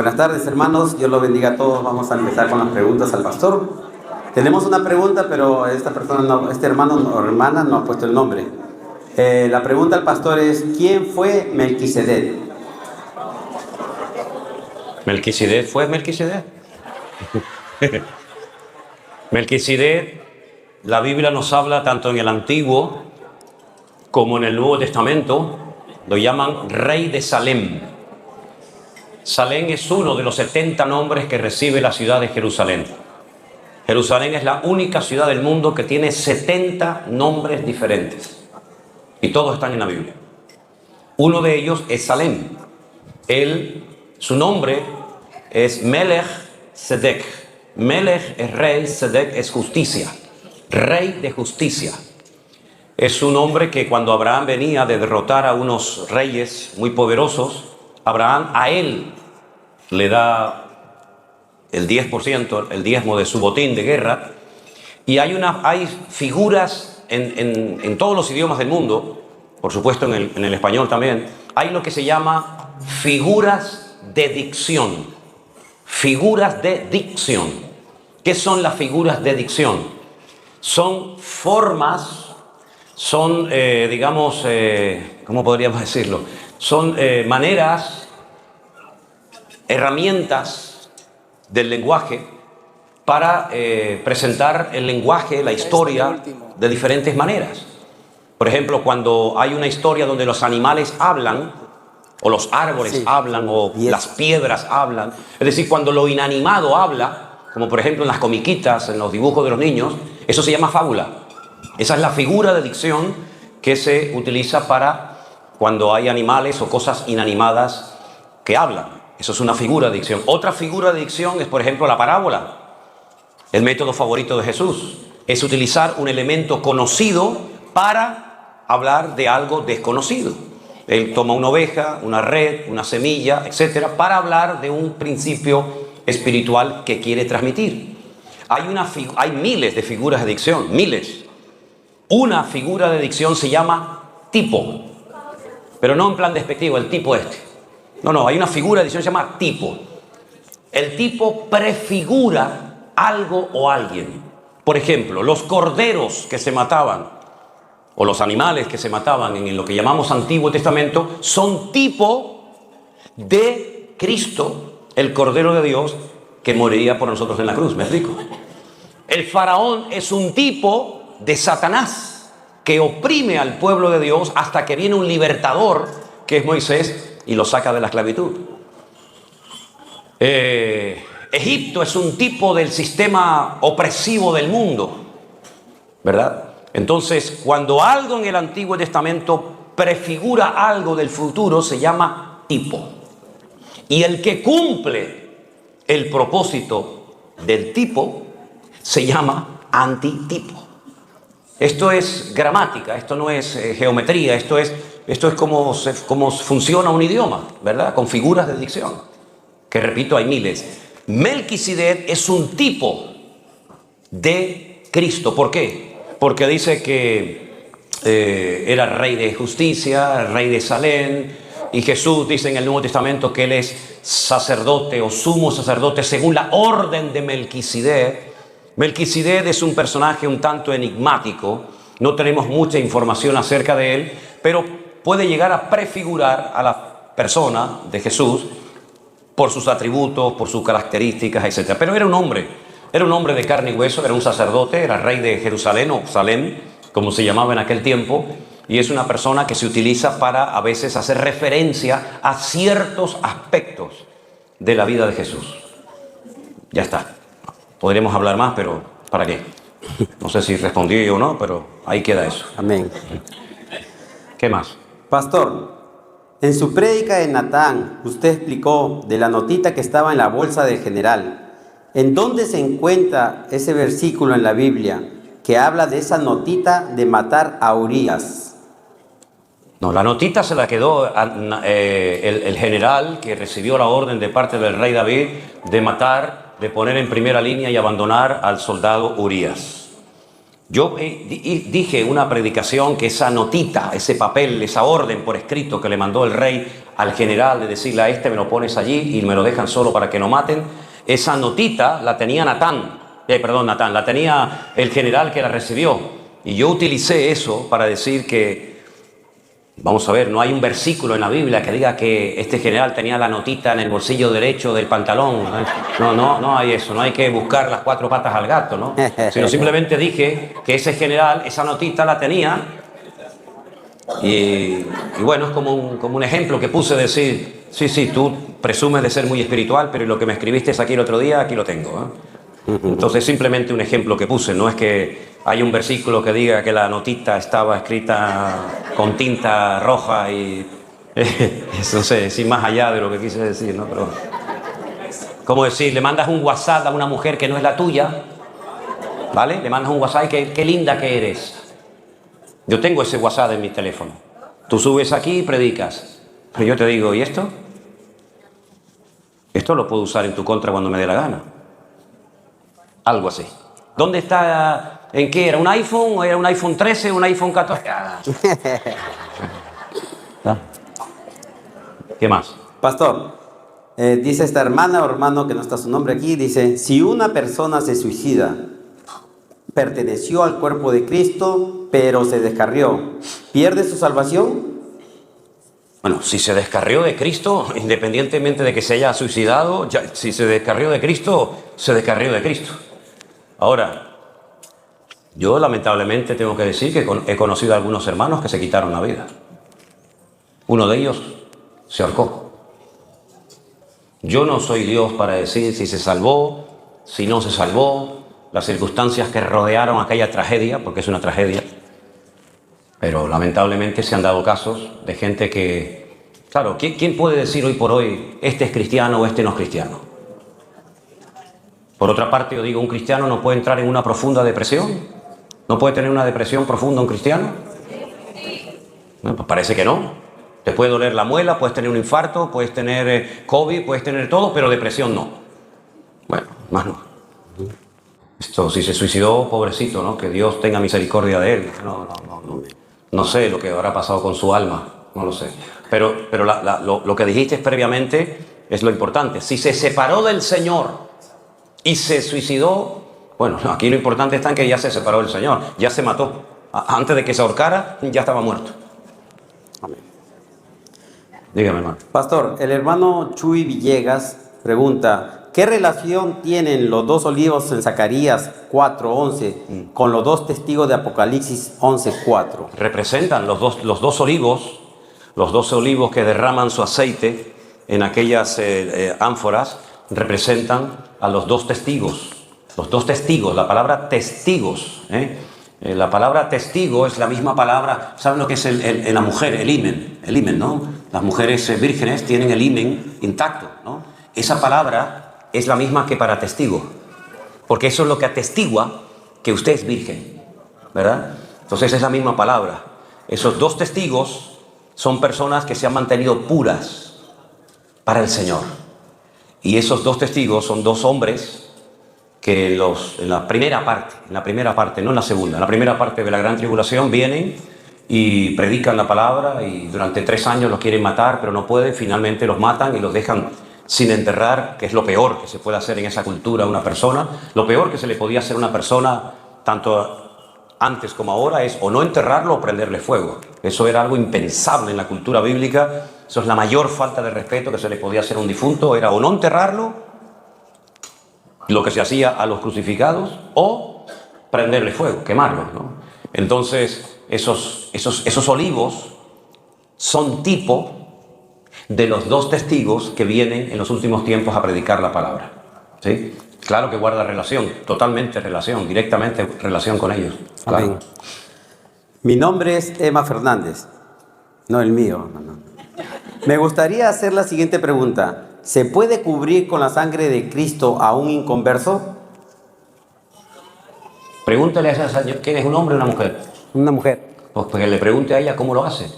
Buenas tardes, hermanos. Dios los bendiga a todos. Vamos a empezar con las preguntas al pastor. Tenemos una pregunta, pero esta persona no, este hermano o hermana no ha puesto el nombre. La pregunta al pastor es: ¿quién fue Melquisedec? ¿Melquisedec fue Melquisedec? Melquisedec, la Biblia nos habla tanto en el Antiguo como en el Nuevo Testamento, lo llaman rey de Salem. Salem es uno de los 70 nombres que recibe la ciudad de Jerusalén. Jerusalén es la única ciudad del mundo que tiene 70 nombres diferentes. Y todos están en la Biblia. Uno de ellos es Salem. Su nombre es Melech Sedek. Melech es rey, Sedek es justicia. Rey de justicia. Es un hombre que cuando Abraham venía de derrotar a unos reyes muy poderosos, Abraham a él le da el 10%, el diezmo de su botín de guerra. Y hay figuras en todos los idiomas del mundo, por supuesto en el español también, hay lo que se llama figuras de dicción. Figuras de dicción. ¿Qué son las figuras de dicción? Son formas, son, ¿cómo podríamos decirlo? Son maneras, herramientas del lenguaje para presentar el lenguaje, la historia de diferentes maneras. Por ejemplo, cuando hay una historia donde los animales hablan, o los árboles hablan, o las piedras hablan, es decir, cuando lo inanimado habla, como por ejemplo en las comiquitas, en los dibujos de los niños, eso se llama fábula. Esa es la figura de dicción que se utiliza para cuando hay animales o cosas inanimadas que hablan. Eso es una figura de dicción. Otra figura de dicción es, por ejemplo, la parábola. El método favorito de Jesús es utilizar un elemento conocido para hablar de algo desconocido. Él toma una oveja, una red, una semilla, etcétera, para hablar de un principio espiritual que quiere transmitir. Hay miles de figuras de dicción, miles. Una figura de dicción se llama tipo, pero no en plan despectivo, el tipo este. No, hay una figura de dicción que se llama tipo. El tipo prefigura algo o alguien. Por ejemplo, los corderos que se mataban, o los animales que se mataban en lo que llamamos Antiguo Testamento, son tipo de Cristo, el Cordero de Dios, que moriría por nosotros en la cruz. ¿Me explico? El faraón es un tipo de Satanás, que oprime al pueblo de Dios hasta que viene un libertador, que es Moisés, y lo saca de la esclavitud. Egipto es un tipo del sistema opresivo del mundo, ¿verdad? Entonces, cuando algo en el Antiguo Testamento prefigura algo del futuro, se llama tipo. Y el que cumple el propósito del tipo se llama antitipo. Esto es gramática, esto no es geometría, esto es cómo funciona un idioma, ¿verdad? Con figuras de dicción, que repito, hay miles. Melquisedec es un tipo de Cristo. ¿Por qué? Porque dice que era rey de justicia, rey de Salem, y Jesús dice en el Nuevo Testamento que él es sacerdote o sumo sacerdote según la orden de Melquisedec. Melquisedec es un personaje un tanto enigmático, no tenemos mucha información acerca de él, pero puede llegar a prefigurar a la persona de Jesús por sus atributos, por sus características, etc. Pero era un hombre de carne y hueso, era un sacerdote, era rey de Jerusalén o Salem, como se llamaba en aquel tiempo, y es una persona que se utiliza para a veces hacer referencia a ciertos aspectos de la vida de Jesús. Ya está. Podríamos hablar más, pero ¿para qué? No sé si respondí o no, pero ahí queda eso. Amén. ¿Qué más? Pastor, en su prédica de Natán, usted explicó de la notita que estaba en la bolsa del general. ¿En dónde se encuentra ese versículo en la Biblia que habla de esa notita de matar a Urías? No, la notita se la quedó el general que recibió la orden de parte del rey David de matar, de poner en primera línea y abandonar al soldado Urías. Yo dije en una predicación que esa notita, ese papel, esa orden por escrito que le mandó el rey al general, de decirle a este me lo pones allí y me lo dejan solo para que no maten. Esa notita la tenía Natán, la tenía el general que la recibió. Y yo utilicé eso para decir que, vamos a ver, no hay un versículo en la Biblia que diga que este general tenía la notita en el bolsillo derecho del pantalón. No hay eso, no hay que buscar las 4 patas al gato, ¿no? Sino simplemente dije que ese general, esa notita la tenía. Y bueno, es como un ejemplo que puse de decir, sí, tú presumes de ser muy espiritual, pero lo que me escribiste aquí el otro día, aquí lo tengo, ¿eh? Entonces simplemente un ejemplo que puse, no es que hay un versículo que diga que la notita estaba escrita con tinta roja y eso sé, sin más allá de lo que quise decir, ¿no? Pero, ¿cómo decir? Le mandas un WhatsApp a una mujer que no es la tuya, ¿vale? Le mandas un WhatsApp y qué linda que eres. Yo tengo ese WhatsApp en mi teléfono. Tú subes aquí y predicas. Pero yo te digo, ¿y esto? Esto lo puedo usar en tu contra cuando me dé la gana. Algo así. ¿Dónde está? ¿En qué? ¿Era un iPhone? ¿O era un iPhone 13? ¿Un iPhone 14? ¿Ah? ¿Qué más? Pastor, dice esta hermana o hermano que no está su nombre aquí, dice, si una persona se suicida, perteneció al cuerpo de Cristo, pero se descarrió, ¿pierde su salvación? Bueno, si se descarrió de Cristo, independientemente de que se haya suicidado, si se descarrió de Cristo, se descarrió de Cristo. Ahora, yo lamentablemente tengo que decir que he conocido a algunos hermanos que se quitaron la vida. Uno de ellos se ahorcó. Yo no soy Dios para decir si se salvó, si no se salvó, las circunstancias que rodearon aquella tragedia, porque es una tragedia. Pero lamentablemente se han dado casos de gente que... Claro, ¿quién puede decir hoy por hoy, este es cristiano o este no es cristiano? Por otra parte, yo digo, un cristiano no puede entrar en una profunda depresión. ¿No puede tener una depresión profunda un cristiano? No, pues parece que no. Te puede doler la muela, puedes tener un infarto, puedes tener COVID, puedes tener todo, pero depresión no. Bueno, más no. Esto, si se suicidó, pobrecito, ¿no? Que Dios tenga misericordia de él. No sé lo que habrá pasado con su alma, no lo sé. Pero lo que dijiste previamente es lo importante. Si se separó del Señor y se suicidó, bueno, aquí lo importante está en que ya se separó del Señor, ya se mató. Antes de que se ahorcara, ya estaba muerto. Amén. Dígame, hermano. Pastor, el hermano Chuy Villegas pregunta, ¿qué relación tienen los 2 olivos en Zacarías 4:11 con los 2 testigos de Apocalipsis 11:4? Representan los dos olivos, los 12 olivos que derraman su aceite en aquellas ánforas, representan a los 2 testigos. Los 2 testigos, la palabra testigos, la palabra testigo es la misma palabra, ¿saben lo que es la mujer? El himen, ¿no? Las mujeres vírgenes tienen el himen intacto, ¿no? Esa palabra es la misma que para testigo, porque eso es lo que atestigua que usted es virgen, ¿verdad? Entonces es la misma palabra. Esos 2 testigos son personas que se han mantenido puras para el Señor. Y esos 2 testigos son 2 hombres que en la primera parte, no en la segunda, en la primera parte de la gran tribulación vienen y predican la palabra y durante 3 años los quieren matar, pero no pueden, finalmente los matan y los dejan sin enterrar, que es lo peor que se puede hacer en esa cultura a una persona. Lo peor que se le podía hacer a una persona, tanto antes como ahora, es o no enterrarlo o prenderle fuego. Eso era algo impensable en la cultura bíblica. Eso es la mayor falta de respeto que se le podía hacer a un difunto, era o no enterrarlo, lo que se hacía a los crucificados, o prenderle fuego, quemarlos, ¿no? Entonces, esos olivos son tipo de los 2 testigos que vienen en los últimos tiempos a predicar la palabra, ¿sí? Claro que guarda relación, totalmente relación, directamente relación con ellos. Claro. Amén. Mi nombre es Emma Fernández, no el mío. No. Me gustaría hacer la siguiente pregunta. ¿Se puede cubrir con la sangre de Cristo a un inconverso? Pregúntale a esa señora, ¿quién es, un hombre o una mujer? Una mujer. Pues que le pregunte a ella cómo lo hace.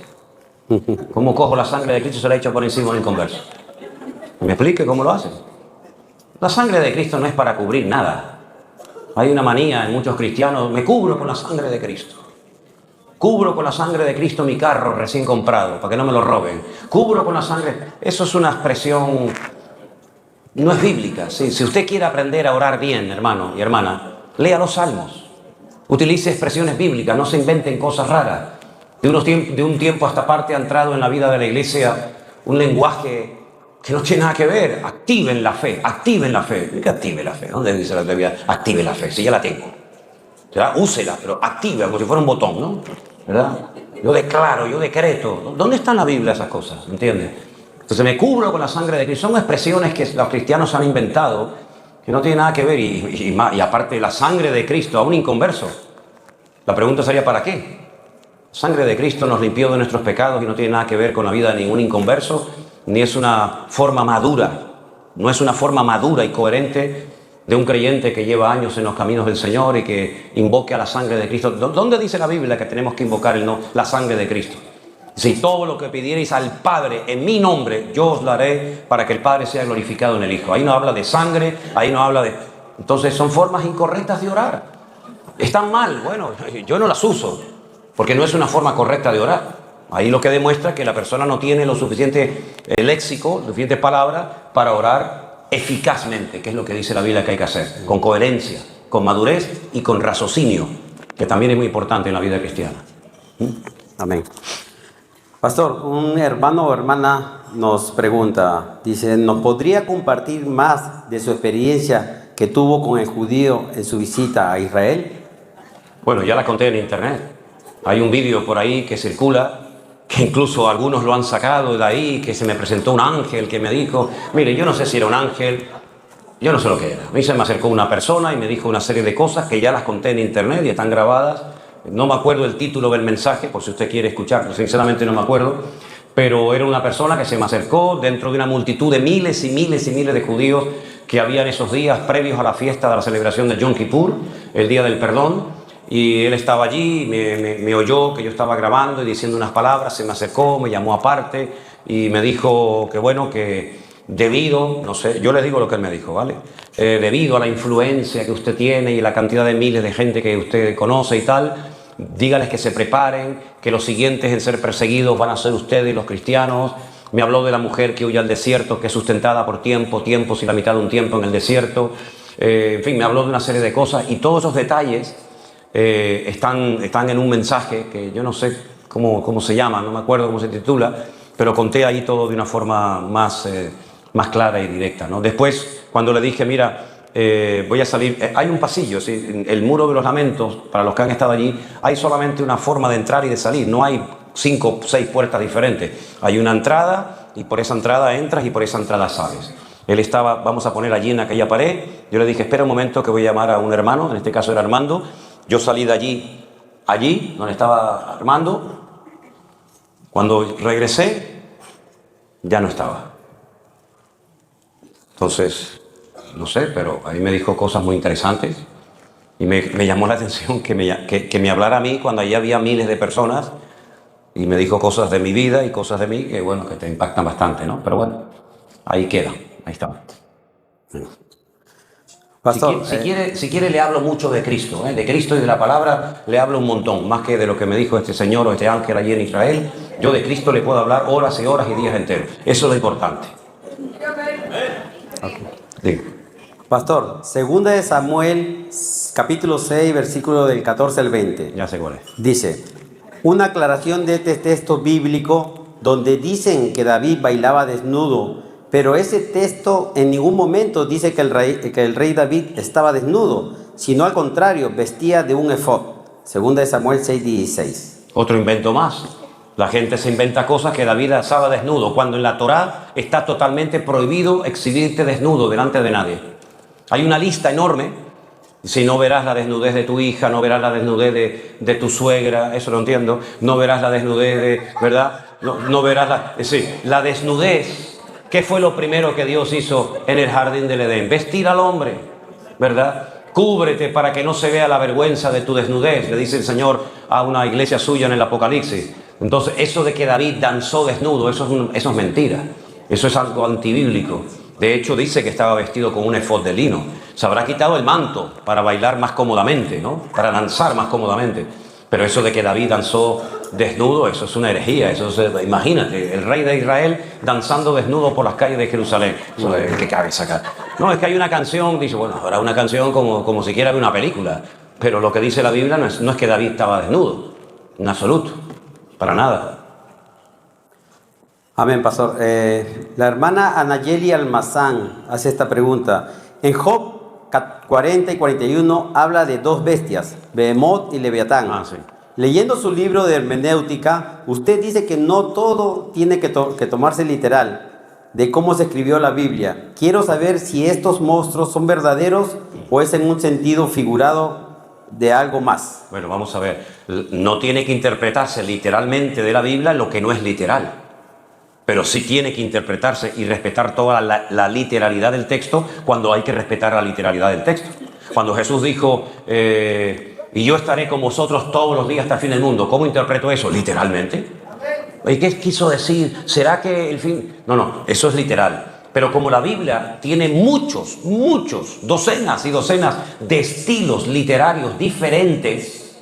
¿Cómo cojo la sangre de Cristo y se la echo por encima a un inconverso? ¿Me explique cómo lo hace? La sangre de Cristo no es para cubrir nada. Hay una manía en muchos cristianos, me cubro con la sangre de Cristo. Cubro con la sangre de Cristo mi carro recién comprado, para que no me lo roben. Cubro con la sangre. Eso es una expresión, no es bíblica. ¿Sí? Si usted quiere aprender a orar bien, hermano y hermana, lea los salmos. Utilice expresiones bíblicas, no se inventen cosas raras. De un tiempo a esta parte ha entrado en la vida de la iglesia un lenguaje que no tiene nada que ver. Activen la fe, activen la fe. ¿Qué active la fe? ¿Dónde dice la Biblia? Active la fe, si ya la tengo. ¿Verdad? Úsela, pero active, como si fuera un botón, ¿no? ¿Verdad? Yo declaro, yo decreto. ¿Dónde está en la Biblia esas cosas? ¿Entiendes? Entonces me cubro con la sangre de Cristo. Son expresiones que los cristianos han inventado que no tienen nada que ver. Y aparte, la sangre de Cristo a un inconverso. La pregunta sería, ¿para qué? La sangre de Cristo nos limpió de nuestros pecados y no tiene nada que ver con la vida de ningún inconverso, ni es una forma madura, no es una forma madura y coherente de un creyente que lleva años en los caminos del Señor y que invoque a la sangre de Cristo. ¿Dónde dice la Biblia que tenemos que invocar la sangre de Cristo? Si todo lo que pidierais al Padre en mi nombre, yo os lo haré para que el Padre sea glorificado en el Hijo. Ahí no habla de sangre, ahí no habla de... Entonces son formas incorrectas de orar. ¿Están mal? Bueno, yo no las uso, porque no es una forma correcta de orar. Ahí lo que demuestra que la persona no tiene lo suficiente léxico, suficientes palabras para orar eficazmente, que es lo que dice la Biblia que hay que hacer, con coherencia, con madurez y con raciocinio, que también es muy importante en la vida cristiana. Amén. Pastor, un hermano o hermana nos pregunta, dice, ¿nos podría compartir más de su experiencia que tuvo con el judío en su visita a Israel? Bueno, ya la conté en internet. Hay un vídeo por ahí que circula, que incluso algunos lo han sacado de ahí, que se me presentó un ángel que me dijo, mire, yo no sé si era un ángel, yo no sé lo que era. A mí se me acercó una persona y me dijo una serie de cosas que ya las conté en internet y están grabadas. No me acuerdo el título del mensaje, por si usted quiere escucharlo, sinceramente no me acuerdo, pero era una persona que se me acercó dentro de una multitud de miles y miles y miles de judíos que había en esos días previos a la fiesta de la celebración de Yom Kippur, el Día del Perdón. Y él estaba allí, me oyó que yo estaba grabando y diciendo unas palabras, se me acercó, me llamó aparte y me dijo que bueno, que debido, no sé, yo le digo lo que él me dijo, ¿vale? Debido a la influencia que usted tiene y la cantidad de miles de gente que usted conoce y tal, dígales que se preparen, que los siguientes en ser perseguidos van a ser ustedes y los cristianos. Me habló de la mujer que huye al desierto, que es sustentada por tiempos y la mitad de un tiempo en el desierto. En fin, me habló de una serie de cosas y todos esos detalles están en un mensaje que yo no sé cómo se llama, no me acuerdo cómo se titula, pero conté ahí todo de una forma más clara y directa, ¿no? Después, cuando le dije, mira, voy a salir, hay un pasillo, ¿sí? El muro de los lamentos, para los que han estado allí, hay solamente una forma de entrar y de salir, no hay 5 o 6 puertas diferentes, hay una entrada y por esa entrada entras y por esa entrada sales. Él estaba, vamos a poner allí en aquella pared, yo le dije, espera un momento que voy a llamar a un hermano, en este caso era Armando. Yo salí de allí donde estaba Armando. Cuando regresé, ya no estaba. Entonces, no sé, pero ahí me dijo cosas muy interesantes y me llamó la atención que me hablara a mí cuando allí había miles de personas y me dijo cosas de mi vida y cosas de mí que, bueno, que te impactan bastante, ¿no? Pero bueno, ahí queda, ahí está. Pastor, si quiere le hablo mucho de Cristo, de Cristo y de la palabra le hablo un montón, más que de lo que me dijo este señor o este ángel allí en Israel. Yo de Cristo le puedo hablar horas y horas y días enteros. Eso es lo importante. Okay. Sí. Pastor, segunda de Samuel, capítulo 6, versículo del 14 al 20. Ya sé cuál es. Dice, una aclaración de este texto bíblico donde dicen que David bailaba desnudo, pero ese texto en ningún momento dice que el rey David estaba desnudo, sino al contrario, vestía de un efod. Segunda de Samuel 6:16. Otro invento más. La gente se inventa cosas que David estaba desnudo, cuando en la Torá está totalmente prohibido exhibirte desnudo delante de nadie. Hay una lista enorme. Si no verás la desnudez de tu hija, no verás la desnudez de tu suegra, eso lo entiendo, no verás la desnudez de, ¿verdad? No verás la desnudez. ¿Qué fue lo primero que Dios hizo en el jardín del Edén? Vestir al hombre, ¿verdad? Cúbrete para que no se vea la vergüenza de tu desnudez, le dice el Señor a una iglesia suya en el Apocalipsis. Entonces, eso de que David danzó desnudo, eso es mentira. Eso es algo antibíblico. De hecho, dice que estaba vestido con un efod de lino. Se habrá quitado el manto para bailar más cómodamente, ¿no? Para danzar más cómodamente. Pero eso de que David danzó desnudo, eso es una herejía. Imagínate, el rey de Israel danzando desnudo por las calles de Jerusalén. Eso es que cabe sacar. No, es que hay una canción, dice, bueno, habrá una canción como si quiera ver una película. Pero lo que dice la Biblia no es que David estaba desnudo, en absoluto, para nada. Amén, pastor. La hermana Anayeli Almazán hace esta pregunta. En Job 40 y 41 habla de dos bestias, Behemoth y Leviatán. Sí. Leyendo su libro de hermenéutica, usted dice que no todo tiene que tomarse literal de cómo se escribió la Biblia. Quiero saber si estos monstruos son verdaderos o es en un sentido figurado de algo más. Bueno, vamos a ver. No tiene que interpretarse literalmente de la Biblia lo que no es literal. Pero sí tiene que interpretarse y respetar toda la literalidad del texto cuando hay que respetar la literalidad del texto. Cuando Jesús dijo, y yo estaré con vosotros todos los días hasta el fin del mundo, ¿cómo interpreto eso? Literalmente. ¿Y qué quiso decir? ¿Será que el fin? No, eso es literal. Pero como la Biblia tiene muchos, docenas y docenas de estilos literarios diferentes,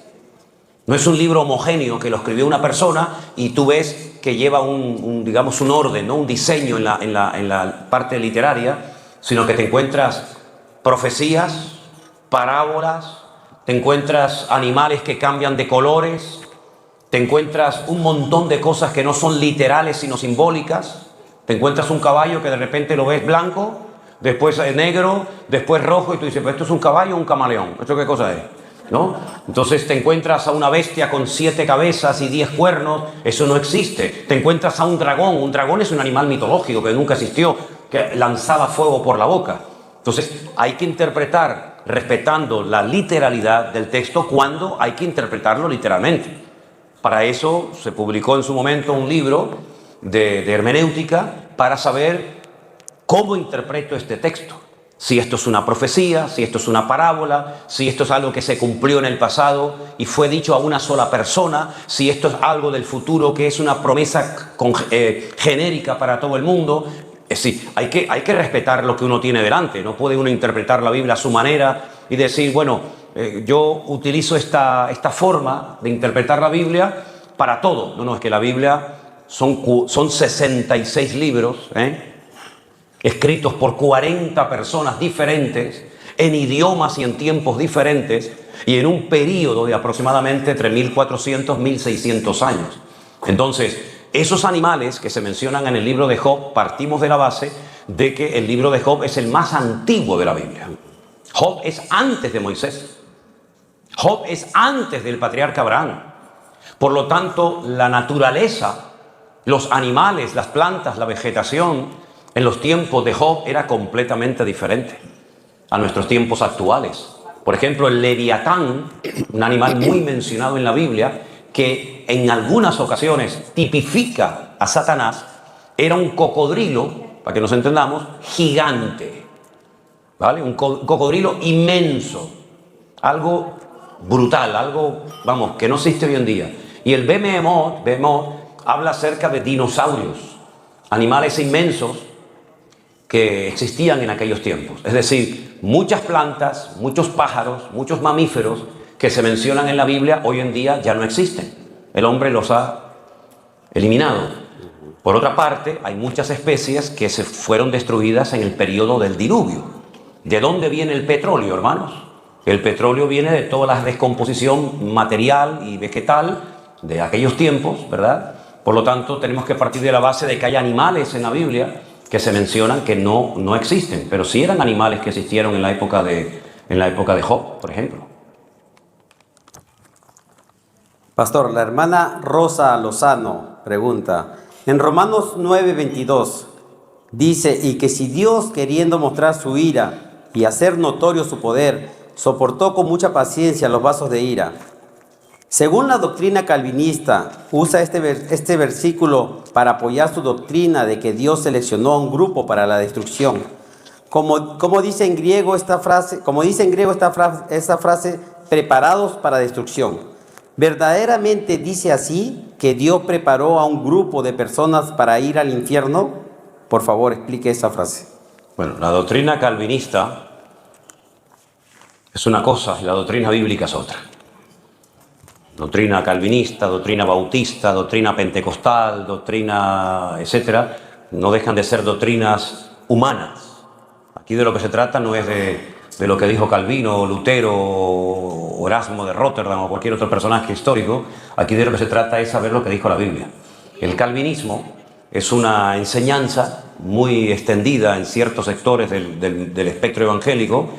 no es un libro homogéneo que lo escribió una persona y tú ves que lleva digamos, un orden, ¿no? Un diseño en la parte literaria, sino que te encuentras profecías, parábolas, te encuentras animales que cambian de colores, te encuentras un montón de cosas que no son literales sino simbólicas. Te encuentras un caballo que de repente lo ves blanco, después negro, después rojo y tú dices, ¿pero esto es un caballo o un camaleón? ¿Esto qué cosa es? ¿No? Entonces te encuentras a una bestia con 7 cabezas y 10 cuernos, eso no existe. Te encuentras a un dragón es un animal mitológico que nunca existió, que lanzaba fuego por la boca. Entonces hay que interpretar respetando la literalidad del texto cuando hay que interpretarlo literalmente. Para eso se publicó en su momento un libro de hermenéutica para saber cómo interpreto este texto. Si esto es una profecía, si esto es una parábola, si esto es algo que se cumplió en el pasado y fue dicho a una sola persona, si esto es algo del futuro que es una promesa genérica para todo el mundo. Sí, hay que respetar lo que uno tiene delante. No puede uno interpretar la Biblia a su manera y decir, bueno, yo utilizo esta forma de interpretar la Biblia para todo. No, es que la Biblia son 66 libros, escritos por 40 personas diferentes, en idiomas y en tiempos diferentes, y en un periodo de aproximadamente entre 1400 y 1600 años. Entonces, esos animales que se mencionan en el libro de Job, partimos de la base de que el libro de Job es el más antiguo de la Biblia. Job es antes de Moisés. Job es antes del patriarca Abraham. Por lo tanto, la naturaleza, los animales, las plantas, la vegetación, en los tiempos de Job era completamente diferente a nuestros tiempos actuales. Por ejemplo, el leviatán, un animal muy mencionado en la Biblia, que en algunas ocasiones tipifica a Satanás, era un cocodrilo, para que nos entendamos, gigante, ¿vale? Un cocodrilo inmenso, algo brutal, algo, vamos, que no existe hoy en día. Y el Behemoth habla acerca de dinosaurios, animales inmensos que existían en aquellos tiempos. Es decir, muchas plantas, muchos pájaros, muchos mamíferos que se mencionan en la Biblia hoy en día ya no existen. El hombre los ha eliminado. Por otra parte, hay muchas especies que se fueron destruidas en el periodo del diluvio. ¿De dónde viene el petróleo, hermanos? El petróleo viene de toda la descomposición material y vegetal de aquellos tiempos, ¿verdad? Por lo tanto, tenemos que partir de la base de que hay animales en la Biblia que se mencionan que no existen, pero sí eran animales que existieron en la época de Job, por ejemplo. Pastor, la hermana Rosa Lozano pregunta, en Romanos 9:22 dice, y que si Dios, queriendo mostrar su ira y hacer notorio su poder, soportó con mucha paciencia los vasos de ira. Según la doctrina calvinista, usa este versículo para apoyar su doctrina de que Dios seleccionó a un grupo para la destrucción. Como dice en griego esta frase, preparados para destrucción. ¿Verdaderamente dice así que Dios preparó a un grupo de personas para ir al infierno? Por favor, explique esa frase. Bueno, la doctrina calvinista es una cosa y la doctrina bíblica es otra. Doctrina calvinista, doctrina bautista, doctrina pentecostal, doctrina, etcétera, no dejan de ser doctrinas humanas. Aquí de lo que se trata no es de lo que dijo Calvino, Lutero, o Erasmo de Rotterdam o cualquier otro personaje histórico. Aquí de lo que se trata es saber lo que dijo la Biblia. El calvinismo es una enseñanza muy extendida en ciertos sectores del espectro evangélico,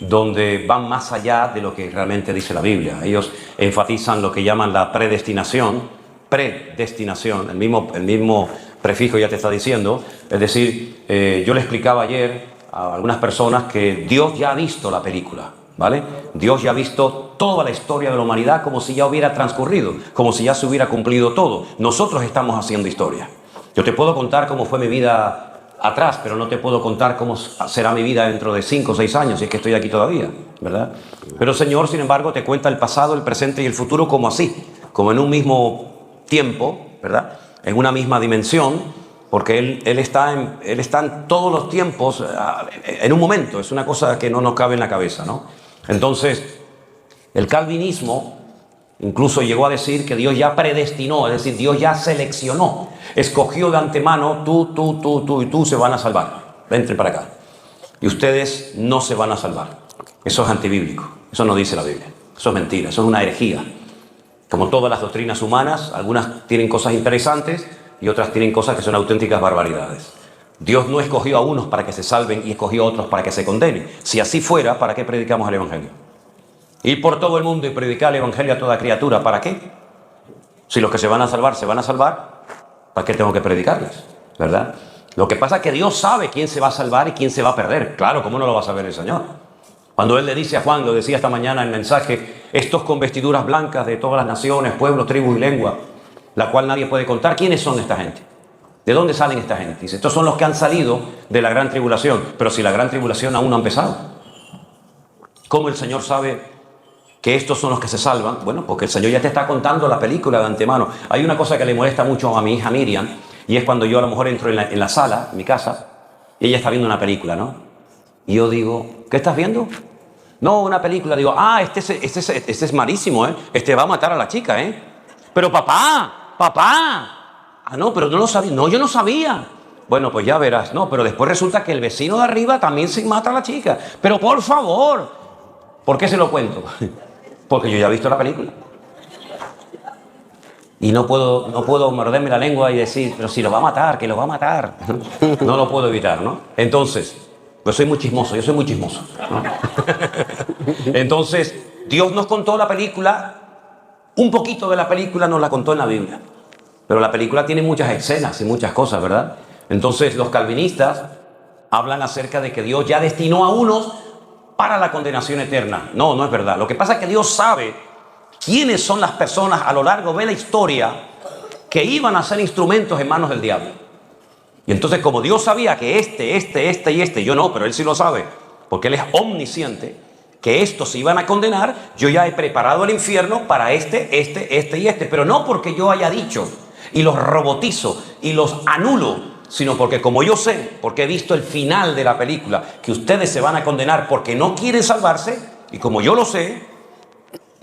donde van más allá de lo que realmente dice la Biblia. Ellos enfatizan lo que llaman la predestinación, el mismo prefijo ya te está diciendo. Es decir, yo le explicaba ayer a algunas personas que Dios ya ha visto la película, ¿vale? Dios ya ha visto toda la historia de la humanidad como si ya hubiera transcurrido, como si ya se hubiera cumplido todo. Nosotros estamos haciendo historia. Yo te puedo contar cómo fue mi vida atrás, pero no te puedo contar cómo será mi vida dentro de 5 o 6 años, si es que estoy aquí todavía, ¿verdad? Pero el Señor, sin embargo, te cuenta el pasado, el presente y el futuro como así, como en un mismo tiempo, ¿verdad? En una misma dimensión, porque Él está en todos los tiempos, en un momento. Es una cosa que no nos cabe en la cabeza, ¿no? Entonces, el calvinismo incluso llegó a decir que Dios ya predestinó, es decir, Dios ya seleccionó, escogió de antemano, tú y tú se van a salvar. Vente para acá. Y ustedes no se van a salvar. Eso es antibíblico. Eso no dice la Biblia. Eso es mentira. Eso es una herejía. Como todas las doctrinas humanas, algunas tienen cosas interesantes y otras tienen cosas que son auténticas barbaridades. Dios no escogió a unos para que se salven y escogió a otros para que se condenen. Si así fuera, ¿para qué predicamos el Evangelio? Ir por todo el mundo y predicar el Evangelio a toda criatura, ¿para qué? Si los que se van a salvar, ¿para qué tengo que predicarles? ¿Verdad? Lo que pasa es que Dios sabe quién se va a salvar y quién se va a perder. Claro, ¿cómo no lo va a saber el Señor? Cuando Él le dice a Juan, lo decía esta mañana en el mensaje, estos con vestiduras blancas de todas las naciones, pueblos, tribus y lengua, la cual nadie puede contar, ¿quiénes son esta gente? ¿De dónde salen esta gente? Dice, estos son los que han salido de la gran tribulación. Pero si la gran tribulación aún no ha empezado, ¿cómo el Señor sabe que estos son los que se salvan? Bueno, porque el Señor ya te está contando la película de antemano. Hay una cosa que le molesta mucho a mi hija Miriam, y es cuando yo a lo mejor entro en la sala, en mi casa, y ella está viendo una película, ¿no? Y yo digo, ¿qué estás viendo? No, una película. Digo, este es malísimo, ¿eh? Este va a matar a la chica, ¿eh? Pero papá. Ah, no, pero no lo sabía. No, yo no sabía. Bueno, pues ya verás. No, pero después resulta que el vecino de arriba también se mata a la chica. Pero por favor, ¿por qué se lo cuento? Porque yo ya he visto la película. Y no puedo morderme la lengua y decir, pero si lo va a matar, que lo va a matar. No lo puedo evitar, ¿no? Entonces, pues soy muy chismoso, yo soy muy chismoso, ¿no? Entonces, Dios nos contó la película, un poquito de la película nos la contó en la Biblia. Pero la película tiene muchas escenas y muchas cosas, ¿verdad? Entonces, los calvinistas hablan acerca de que Dios ya destinó a unos para la condenación eterna. No, no es verdad. Lo que pasa es que Dios sabe quiénes son las personas a lo largo de la historia que iban a ser instrumentos en manos del diablo. Y entonces, como Dios sabía que este, yo no, pero Él sí lo sabe, porque Él es omnisciente, que estos se iban a condenar, yo ya he preparado el infierno para este y este, pero no porque yo haya dicho y los robotizo y los anulo, sino porque como yo sé, porque he visto el final de la película, que ustedes se van a condenar porque no quieren salvarse, y como yo lo sé,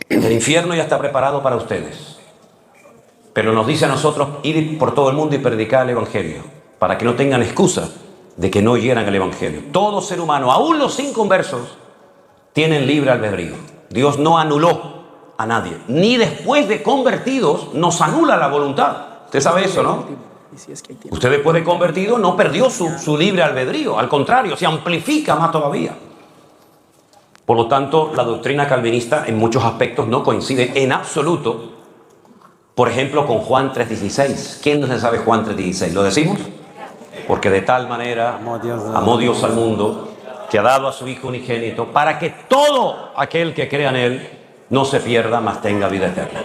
el infierno ya está preparado para ustedes. Pero nos dice a nosotros ir por todo el mundo y predicar el Evangelio, para que no tengan excusa de que no oyeran el Evangelio. Todo ser humano, aún los inconversos, tienen libre albedrío. Dios no anuló a nadie, ni después de convertidos nos anula la voluntad. Usted sabe eso, ¿no? Usted después de convertido no perdió su libre albedrío, al contrario, se amplifica más todavía. Por lo tanto, la doctrina calvinista en muchos aspectos no coincide en absoluto, por ejemplo, con Juan 3:16. ¿Quién no se sabe Juan 3:16? ¿Lo decimos? Porque de tal manera amó Dios al mundo, que ha dado a su Hijo unigénito, para que todo aquel que crea en Él no se pierda, mas tenga vida eterna.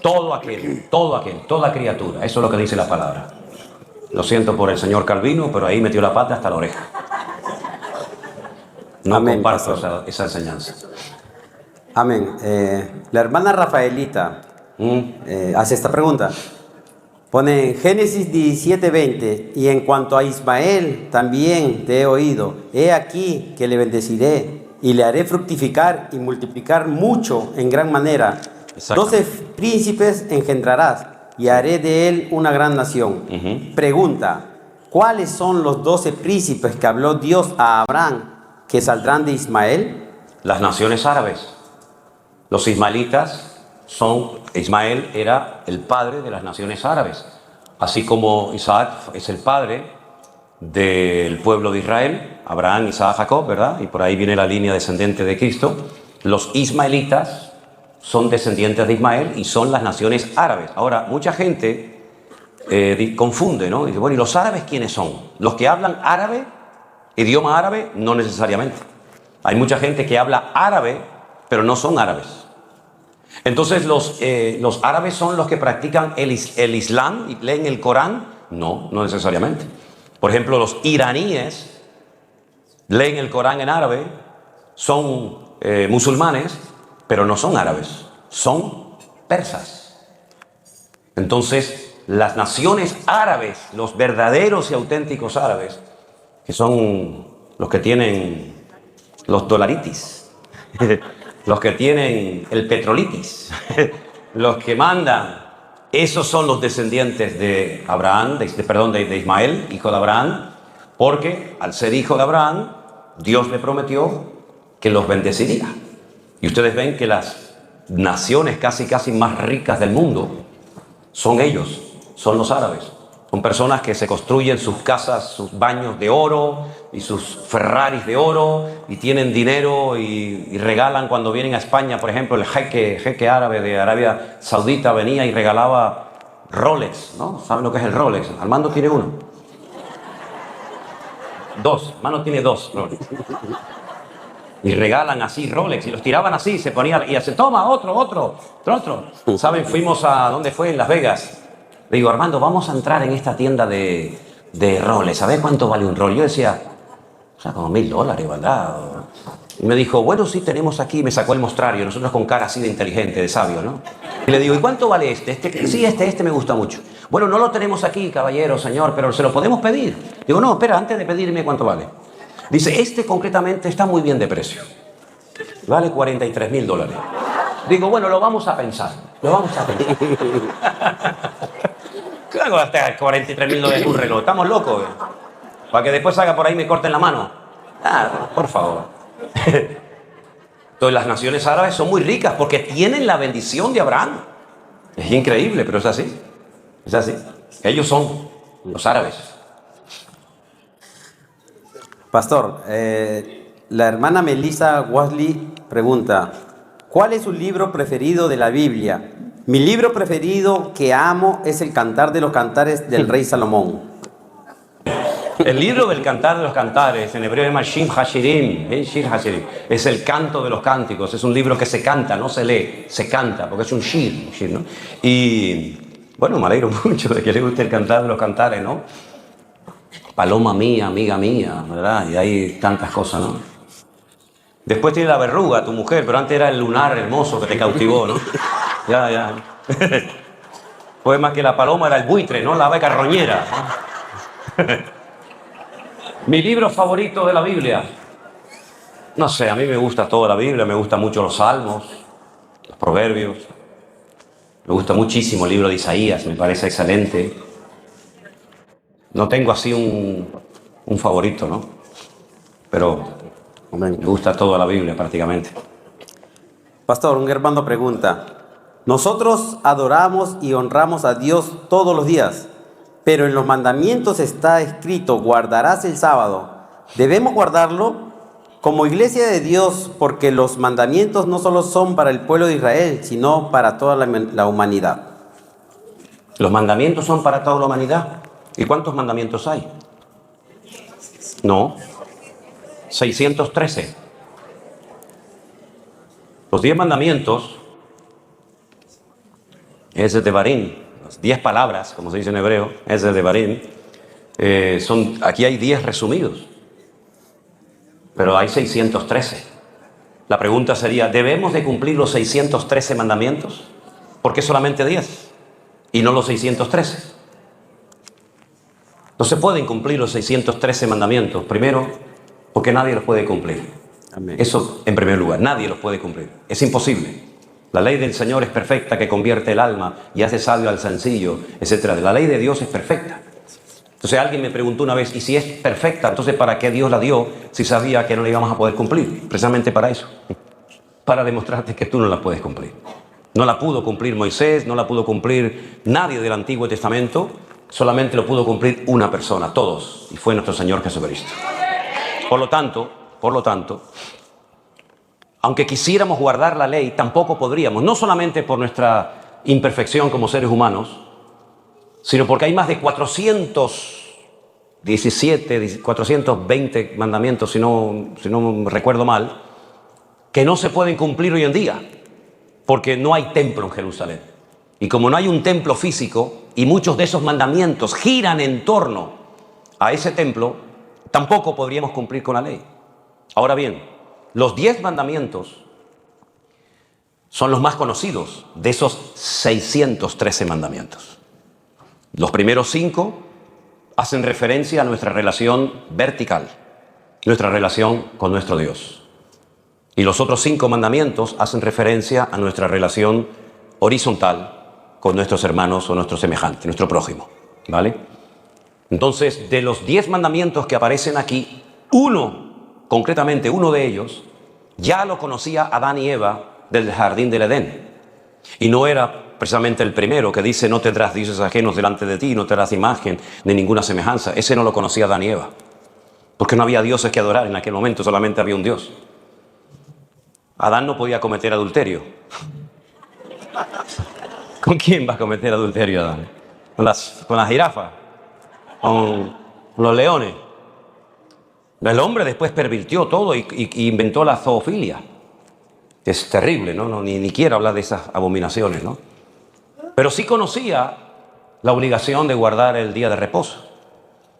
Todo aquel, toda criatura. Eso es lo que dice la palabra. Lo siento por el señor Calvino, pero ahí metió la pata hasta la oreja. No Amén, comparto esa enseñanza. Amén. La hermana Rafaelita hace esta pregunta. Pone en Génesis 17:20, y en cuanto a Ismael también te he oído, he aquí que le bendeciré y le haré fructificar y multiplicar mucho en gran manera, 12 príncipes engendrarás y haré de él una gran nación. Pregunta, ¿cuáles son los 12 príncipes que habló Dios a Abraham que saldrán de Ismael? Las naciones árabes. Los ismaelitas Ismael era el padre de las naciones árabes, así como Isaac es el padre del pueblo de Israel, Abraham, Isaac, Jacob, ¿verdad? Y por ahí viene la línea descendente de Cristo. Los ismaelitas son descendientes de Ismael y son las naciones árabes. Ahora, mucha gente confunde, ¿no? Dice, bueno, ¿y los árabes quiénes son? Los que hablan árabe, idioma árabe, no necesariamente. Hay mucha gente que habla árabe, pero no son árabes. Entonces, ¿los árabes son los que practican el Islam y leen el Corán? No, no necesariamente. Por ejemplo, los iraníes leen el Corán en árabe, son musulmanes, pero no son árabes, son persas. Entonces, las naciones árabes, los verdaderos y auténticos árabes, que son los que tienen los dolaritis, los que tienen el petrolitis, los que mandan, esos son los descendientes de Abraham, de Ismael, hijo de Abraham, porque al ser hijo de Abraham, Dios le prometió que los bendeciría. Y ustedes ven que las naciones casi más ricas del mundo son ellos, son los árabes. Son personas que se construyen sus casas, sus baños de oro y sus Ferraris de oro y tienen dinero y regalan cuando vienen a España. Por ejemplo, el jeque árabe de Arabia Saudita venía y regalaba Rolex, ¿no? ¿Saben lo que es el Rolex? Armando tiene uno. Mano tiene 2 Rolex. Y regalan así Rolex y los tiraban así, se ponían y hacen, toma, otro. ¿Saben? Fuimos a, ¿dónde fue? En Las Vegas. Le digo, Armando, vamos a entrar en esta tienda de Rolex, a ver cuánto vale un Rolex. Yo decía, o sea, como $1000, ¿verdad? Y me dijo, bueno, sí, tenemos aquí, me sacó el mostrario, nosotros con cara así de inteligente, de sabio, ¿no? Y le digo, ¿y cuánto vale este? Sí, este me gusta mucho. Bueno, no lo tenemos aquí, caballero, señor, pero se lo podemos pedir. Digo, no, espera, antes de pedirme cuánto vale. Dice, este concretamente está muy bien de precio. Vale $43,000. Digo, bueno, lo vamos a pensar. ¿Qué hago hasta $43,000 un reloj? ¿Estamos locos? Para que después salga por ahí y me corten la mano. Por favor. Entonces las naciones árabes son muy ricas porque tienen la bendición de Abraham. Es increíble, pero es así. Es así. Ellos son los árabes. Pastor, la hermana Melissa Wasley pregunta, ¿cuál es su libro preferido de la Biblia? Mi libro preferido que amo es el Cantar de los Cantares del Rey Salomón. El libro del Cantar de los Cantares, en hebreo se llama Shir Hashirim, es el canto de los cánticos, es un libro que se canta, no se lee, se canta, porque es un shir, ¿no? Y bueno, me alegro mucho de que le guste el Cantar de los Cantares, ¿no? Paloma mía, amiga mía, ¿verdad? Y hay tantas cosas, ¿no? Después tiene la verruga, tu mujer, pero antes era el lunar hermoso que te cautivó, ¿no? Ya. Pues más que la paloma era el buitre, ¿no? La ave carroñera. Mi libro favorito de la Biblia. No sé, a mí me gusta toda la Biblia, me gustan mucho los Salmos, los Proverbios. Me gusta muchísimo el libro de Isaías, me parece excelente. No tengo así un favorito, ¿no? Pero me gusta toda la Biblia prácticamente. Pastor, un hermano pregunta, nosotros adoramos y honramos a Dios todos los días, pero en los mandamientos está escrito, guardarás el sábado. ¿Debemos guardarlo? Como iglesia de Dios, porque los mandamientos no solo son para el pueblo de Israel, sino para toda la humanidad. ¿Los mandamientos son para toda la humanidad? ¿Y cuántos mandamientos hay? No, 613. Los 10 mandamientos, es de Devarim, las 10 palabras, como se dice en hebreo, es de Devarim, aquí hay 10 resumidos, pero hay 613. La pregunta sería, ¿debemos de cumplir los 613 mandamientos? ¿Por qué solamente 10 y no los 613? No se pueden cumplir los 613 mandamientos. Primero, porque nadie los puede cumplir. Amén. Eso en primer lugar, nadie los puede cumplir. Es imposible. La ley del Señor es perfecta, que convierte el alma y hace sabio al sencillo, etc. La ley de Dios es perfecta. Entonces alguien me preguntó una vez, ¿y si es perfecta, entonces para qué Dios la dio si sabía que no la íbamos a poder cumplir? Precisamente para eso, para demostrarte que tú no la puedes cumplir. No la pudo cumplir Moisés, no la pudo cumplir nadie del Antiguo Testamento, solamente lo pudo cumplir una persona, todos, y fue nuestro Señor Jesucristo. Por lo tanto, aunque quisiéramos guardar la ley, tampoco podríamos, no solamente por nuestra imperfección como seres humanos, sino porque hay más de 420 mandamientos, si no recuerdo mal, que no se pueden cumplir hoy en día, porque no hay templo en Jerusalén. Y como no hay un templo físico, y muchos de esos mandamientos giran en torno a ese templo, tampoco podríamos cumplir con la ley. Ahora bien, los 10 mandamientos son los más conocidos de esos 613 mandamientos. Los primeros 5 hacen referencia a nuestra relación vertical, nuestra relación con nuestro Dios. Y los otros 5 mandamientos hacen referencia a nuestra relación horizontal con nuestros hermanos o nuestros semejantes, nuestro prójimo, ¿vale? Entonces, de los 10 mandamientos que aparecen aquí, concretamente uno de ellos, ya lo conocía Adán y Eva del jardín del Edén. Y no era precisamente el primero que dice: no tendrás dioses ajenos delante de ti, no tendrás imagen ni ninguna semejanza. Ese no lo conocía Adán y Eva, porque no había dioses que adorar en aquel momento, solamente había un Dios. Adán no podía cometer adulterio. ¿Con quién va a cometer adulterio Adán? ¿Con las jirafas? ¿Con los leones? El hombre después pervirtió todo y inventó la zoofilia. Es terrible, ¿no? Ni quiero hablar de esas abominaciones, ¿no? Pero sí conocía la obligación de guardar el día de reposo.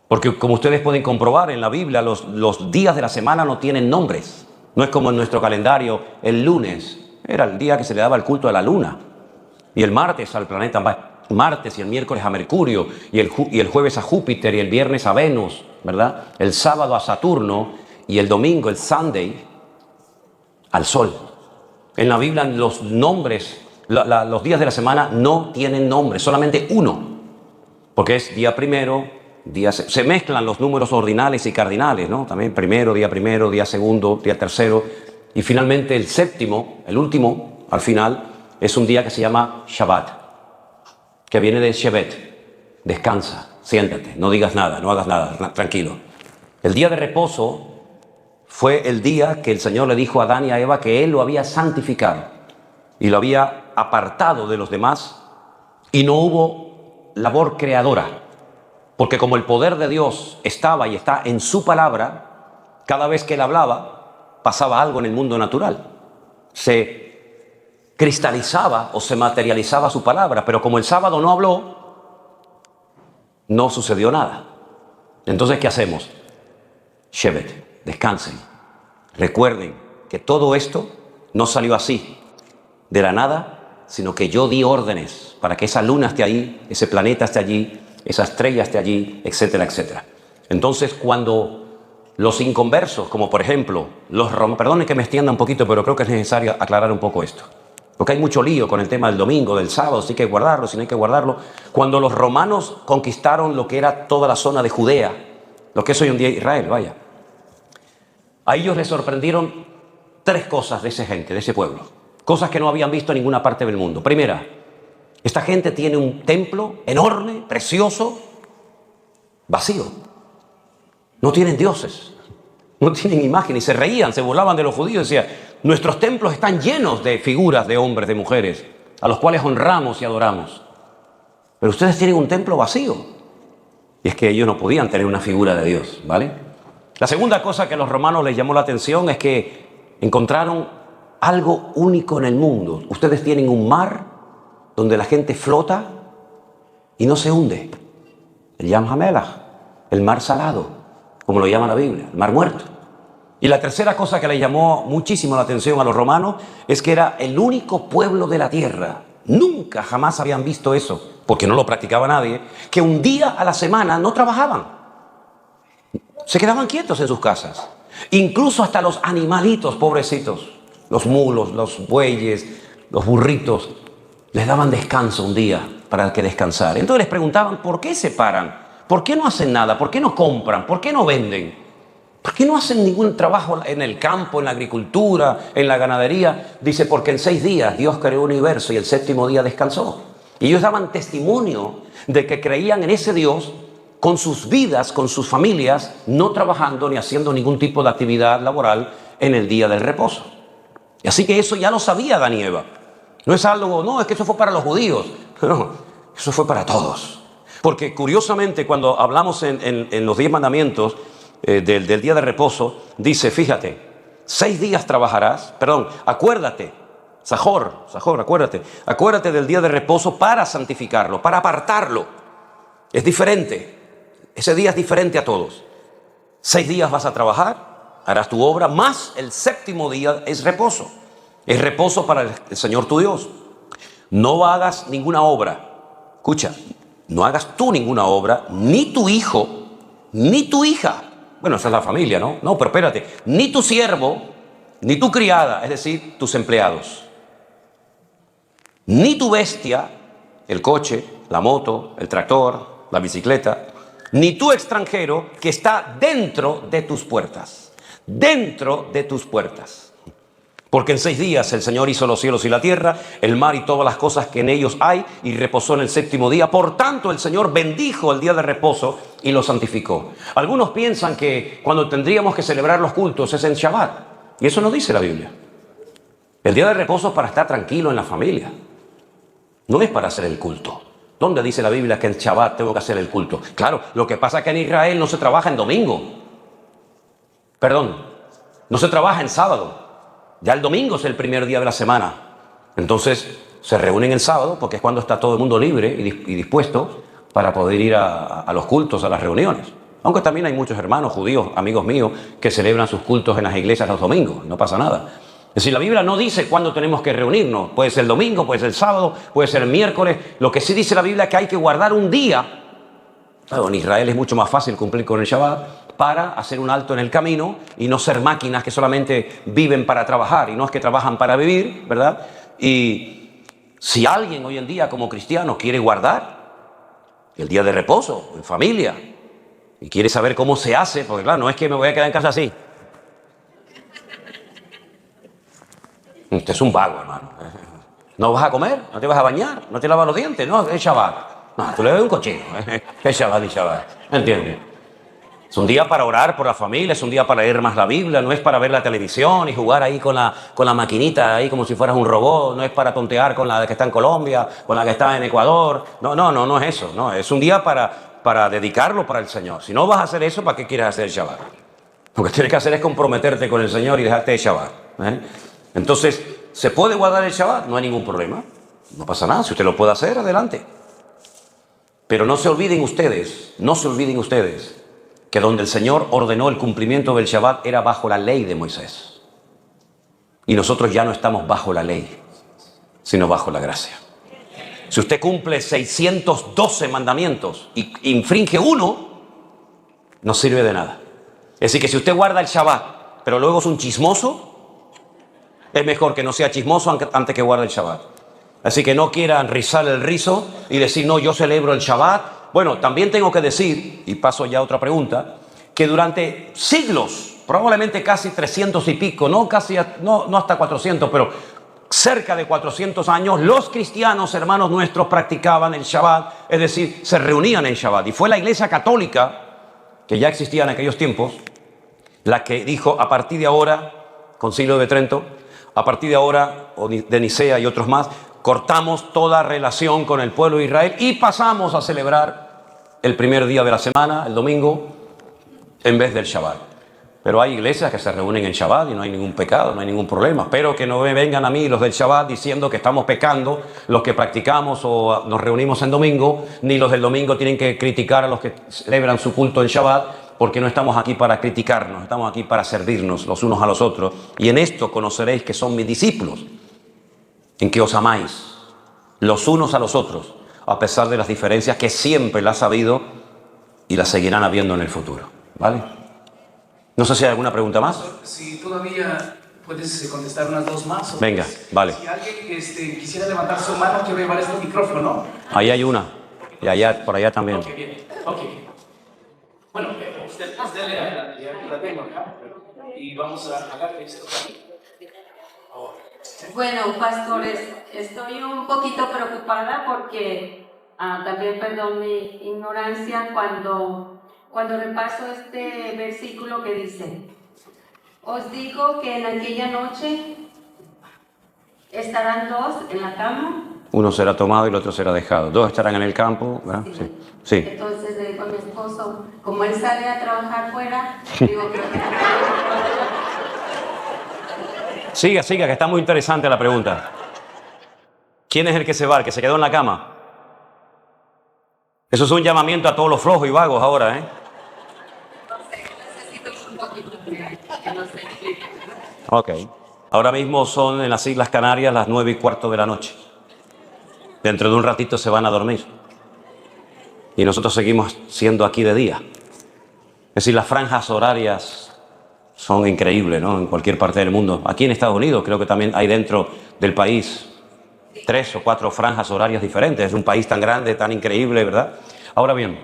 Porque como ustedes pueden comprobar en la Biblia, los días de la semana no tienen nombres. No es como en nuestro calendario, el lunes era el día que se le daba el culto a la luna. Y el martes al planeta Marte, y el miércoles a Mercurio, y el jueves a Júpiter, y el viernes a Venus, ¿verdad? El sábado a Saturno, y el domingo, el Sunday, al Sol. En la Biblia los nombres, los días de la semana no tienen nombre, solamente uno. Porque es día primero, se mezclan los números ordinales y cardinales, ¿no? También primero, día segundo, día tercero. Y finalmente el séptimo, el último, al final, es un día que se llama Shabbat, que viene de Shevet. Descansa, siéntate, no digas nada, no hagas nada, tranquilo. El día de reposo fue el día que el Señor le dijo a Adán y a Eva que Él lo había santificado y lo había apartado de los demás, y no hubo labor creadora, porque como el poder de Dios estaba y está en su palabra, cada vez que Él hablaba pasaba algo en el mundo natural. Se cristalizaba o se materializaba su palabra, pero como el sábado no habló, no sucedió nada. Entonces, ¿qué hacemos? Shevet, descansen. Recuerden que todo esto no salió así, de la nada, sino que yo di órdenes para que esa luna esté ahí, ese planeta esté allí, esa estrella esté allí, etcétera, etcétera. Entonces, cuando los inconversos, como por ejemplo los romanos, perdonen que me extienda un poquito, pero creo que es necesario aclarar un poco esto, porque hay mucho lío con el tema del domingo, del sábado, si hay que guardarlo, si no hay que guardarlo. Cuando los romanos conquistaron lo que era toda la zona de Judea, lo que es hoy en día Israel, vaya, a ellos les sorprendieron 3 cosas de esa gente, de ese pueblo, cosas que no habían visto en ninguna parte del mundo. Primera, esta gente tiene un templo enorme, precioso, vacío. No tienen dioses, no tienen imagen, y se reían, se burlaban de los judíos, decían: nuestros templos están llenos de figuras de hombres, de mujeres, a los cuales honramos y adoramos. Pero ustedes tienen un templo vacío. Y es que ellos no podían tener una figura de Dios, ¿vale? La segunda cosa que a los romanos les llamó la atención es que encontraron algo único en el mundo. Ustedes tienen un mar donde la gente flota y no se hunde. El Yam HaMelach, el mar salado, como lo llama la Biblia, el mar muerto. Y la tercera cosa que le llamó muchísimo la atención a los romanos es que era el único pueblo de la tierra. Nunca, jamás habían visto eso, porque no lo practicaba nadie, que un día a la semana no trabajaban. Se quedaban quietos en sus casas. Incluso hasta los animalitos, pobrecitos, los mulos, los bueyes, los burritos, les daban descanso un día para que descansara. Entonces les preguntaban, ¿por qué se paran? ¿Por qué no hacen nada? ¿Por qué no compran? ¿Por qué no venden? ¿Por qué no hacen ningún trabajo en el campo, en la agricultura, en la ganadería? Dice, porque en 6 días Dios creó el universo y el 7º día descansó. Y ellos daban testimonio de que creían en ese Dios con sus vidas, con sus familias, no trabajando ni haciendo ningún tipo de actividad laboral en el día del reposo. Y así que eso ya lo sabía Adán y Eva. No es algo, no, es que eso fue para los judíos. No, eso fue para todos. Porque curiosamente cuando hablamos en los 10 mandamientos del día de reposo, dice, fíjate, 6 días trabajarás, acuérdate, acuérdate del día de reposo para santificarlo, para apartarlo. Es diferente, ese día es diferente a todos. 6 días vas a trabajar, harás tu obra, más el 7º día es reposo. Es reposo para el Señor tu Dios. No hagas ninguna obra. Escucha, no hagas tú ninguna obra, ni tu hijo, ni tu hija. Bueno, esa es la familia, ¿no? No, pero espérate. Ni tu siervo, ni tu criada, es decir, tus empleados. Ni tu bestia, el coche, la moto, el tractor, la bicicleta. Ni tu extranjero que está dentro de tus puertas. Dentro de tus puertas. Porque en 6 días el Señor hizo los cielos y la tierra, el mar y todas las cosas que en ellos hay, y reposó en el 7º día. Por tanto, el Señor bendijo el día de reposo y lo santificó. Algunos piensan que cuando tendríamos que celebrar los cultos es en Shabbat. Y eso no dice la Biblia. El día de reposo es para estar tranquilo en la familia. No es para hacer el culto. ¿Dónde dice la Biblia que en Shabbat tengo que hacer el culto? Claro, lo que pasa es que en Israel no se trabaja en domingo. No se trabaja en sábado. Ya el domingo es el primer día de la semana. Entonces se reúnen el sábado porque es cuando está todo el mundo libre y dispuesto para poder ir a los cultos, a las reuniones. Aunque también hay muchos hermanos judíos, amigos míos, que celebran sus cultos en las iglesias los domingos. No pasa nada. Es decir, la Biblia no dice cuándo tenemos que reunirnos. Puede ser el domingo, puede ser el sábado, puede ser el miércoles. Lo que sí dice la Biblia es que hay que guardar un día. Claro, en Israel es mucho más fácil cumplir con el Shabbat, para hacer un alto en el camino y no ser máquinas que solamente viven para trabajar y no es que trabajan para vivir, ¿verdad? Y si alguien hoy en día como cristiano quiere guardar el día de reposo en familia y quiere saber cómo se hace, porque claro, no es que me voy a quedar en casa así. Usted es un vago, hermano. ¿No vas a comer? ¿No te vas a bañar? ¿No te lavas los dientes? No, es Shabbat. No, tú le ves un cochino. Es Shabbat y Shabbat. ¿Entiendes? Es un día para orar por la familia, es un día para leer más la Biblia, no es para ver la televisión y jugar ahí con la maquinita, ahí como si fueras un robot, no es para tontear con la que está en Colombia, con la que está en Ecuador. No es eso, no, es un día para dedicarlo para el Señor. Si no vas a hacer eso, ¿para qué quieres hacer el Shabbat? Lo que tienes que hacer es comprometerte con el Señor y dejarte de Shabbat. Entonces, ¿se puede guardar el Shabbat? No hay ningún problema, no pasa nada, si usted lo puede hacer, adelante. Pero no se olviden ustedes, que donde el Señor ordenó el cumplimiento del Shabbat era bajo la ley de Moisés. Y nosotros ya no estamos bajo la ley, sino bajo la gracia. Si usted cumple 612 mandamientos y infringe uno, no sirve de nada. Es decir, que si usted guarda el Shabbat, pero luego es un chismoso, es mejor que no sea chismoso antes que guarde el Shabbat. Así que no quieran rizar el rizo y decir, no, yo celebro el Shabbat. Bueno, también tengo que decir, y paso ya a otra pregunta, que durante siglos, probablemente casi 300 y pico, no hasta 400, pero cerca de 400 años, los cristianos, hermanos nuestros, practicaban el Shabbat, es decir, se reunían en Shabbat. Y fue la Iglesia Católica, que ya existía en aquellos tiempos, la que dijo, a partir de ahora, Concilio de Trento, a partir de ahora, o de Nicea y otros más, cortamos toda relación con el pueblo de Israel y pasamos a celebrar el primer día de la semana, el domingo, en vez del Shabbat. Pero hay iglesias que se reúnen en Shabbat y no hay ningún pecado, no hay ningún problema. Espero que no vengan a mí los del Shabbat diciendo que estamos pecando, los que practicamos o nos reunimos en domingo, ni los del domingo tienen que criticar a los que celebran su culto en Shabbat, porque no estamos aquí para criticarnos, estamos aquí para servirnos los unos a los otros. Y en esto conoceréis que son mis discípulos, en que os amáis los unos a los otros, a pesar de las diferencias que siempre las ha habido y las seguirán habiendo en el futuro. ¿Vale? No sé si hay alguna pregunta más. Si todavía puedes contestar unas dos más. Venga, vale. Si alguien quisiera levantar su mano, quiero llevar este micrófono. Ahí hay una. Y allá, por allá también. Ok, bien. Ok. Bueno, usted lea, la tengo acá. Y vamos a agarrar esto aquí. Bueno, pastores, estoy un poquito preocupada porque también, perdón mi ignorancia, cuando repaso este versículo que dice: os digo que en aquella noche estarán dos en la cama. Uno será tomado y el otro será dejado. Dos estarán en el campo, ¿verdad? Sí. Sí. Entonces le digo a mi esposo, como él sale a trabajar fuera, digo que... Siga, que está muy interesante la pregunta. ¿Quién es el que se va? ¿El que se quedó en la cama? Eso es un llamamiento a todos los flojos y vagos ahora, ¿eh? No sé, necesito un poquito que no se explique. Ok. Ahora mismo son en las Islas Canarias las 9:15 de la noche. Dentro de un ratito se van a dormir. Y nosotros seguimos siendo aquí de día. Es decir, las franjas horarias son increíbles, ¿no? En cualquier parte del mundo. Aquí en Estados Unidos creo que también hay dentro del país 3 o 4 franjas horarias diferentes. Es un país tan grande, tan increíble, ¿verdad? Ahora bien,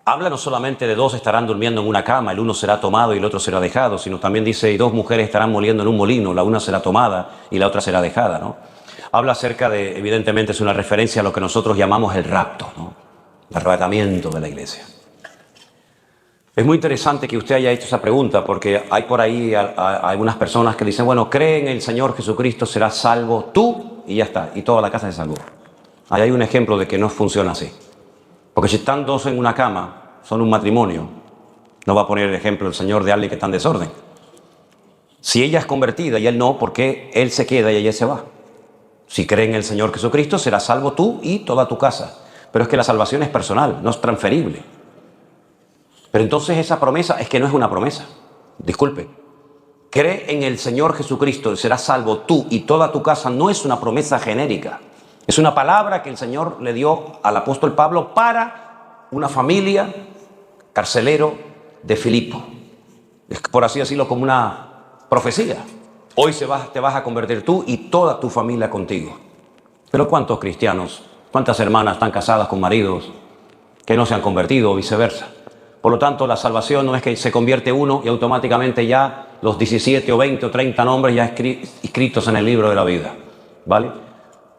habla no solamente de dos estarán durmiendo en una cama, el uno será tomado y el otro será dejado, sino también dice, y dos mujeres estarán moliendo en un molino, la una será tomada y la otra será dejada, ¿no? Habla acerca de, evidentemente es una referencia a lo que nosotros llamamos el rapto, ¿no? El arrebatamiento de la iglesia. Es muy interesante que usted haya hecho esa pregunta, porque hay por ahí algunas personas que dicen, bueno, cree en el Señor Jesucristo, serás salvo tú y ya está, y toda la casa se salvó. Ahí hay un ejemplo de que no funciona así. Porque si están dos en una cama, son un matrimonio, no va a poner el ejemplo el Señor de alguien que está en desorden. Si ella es convertida y él no, ¿por qué él se queda y ella se va? Si cree en el Señor Jesucristo, serás salvo tú y toda tu casa. Pero es que la salvación es personal, no es transferible. Pero entonces esa promesa es que no es una promesa. Disculpe. Cree en el Señor Jesucristo y serás salvo tú y toda tu casa no es una promesa genérica. Es una palabra que el Señor le dio al apóstol Pablo para una familia carcelero de Filipo. Es por así decirlo como una profecía. Hoy te vas a convertir tú y toda tu familia contigo. Pero ¿cuántos cristianos, cuántas hermanas están casadas con maridos que no se han convertido o viceversa? Por lo tanto, la salvación no es que se convierte uno y automáticamente ya los 17 o 20 o 30 nombres ya escritos en el libro de la vida, ¿vale?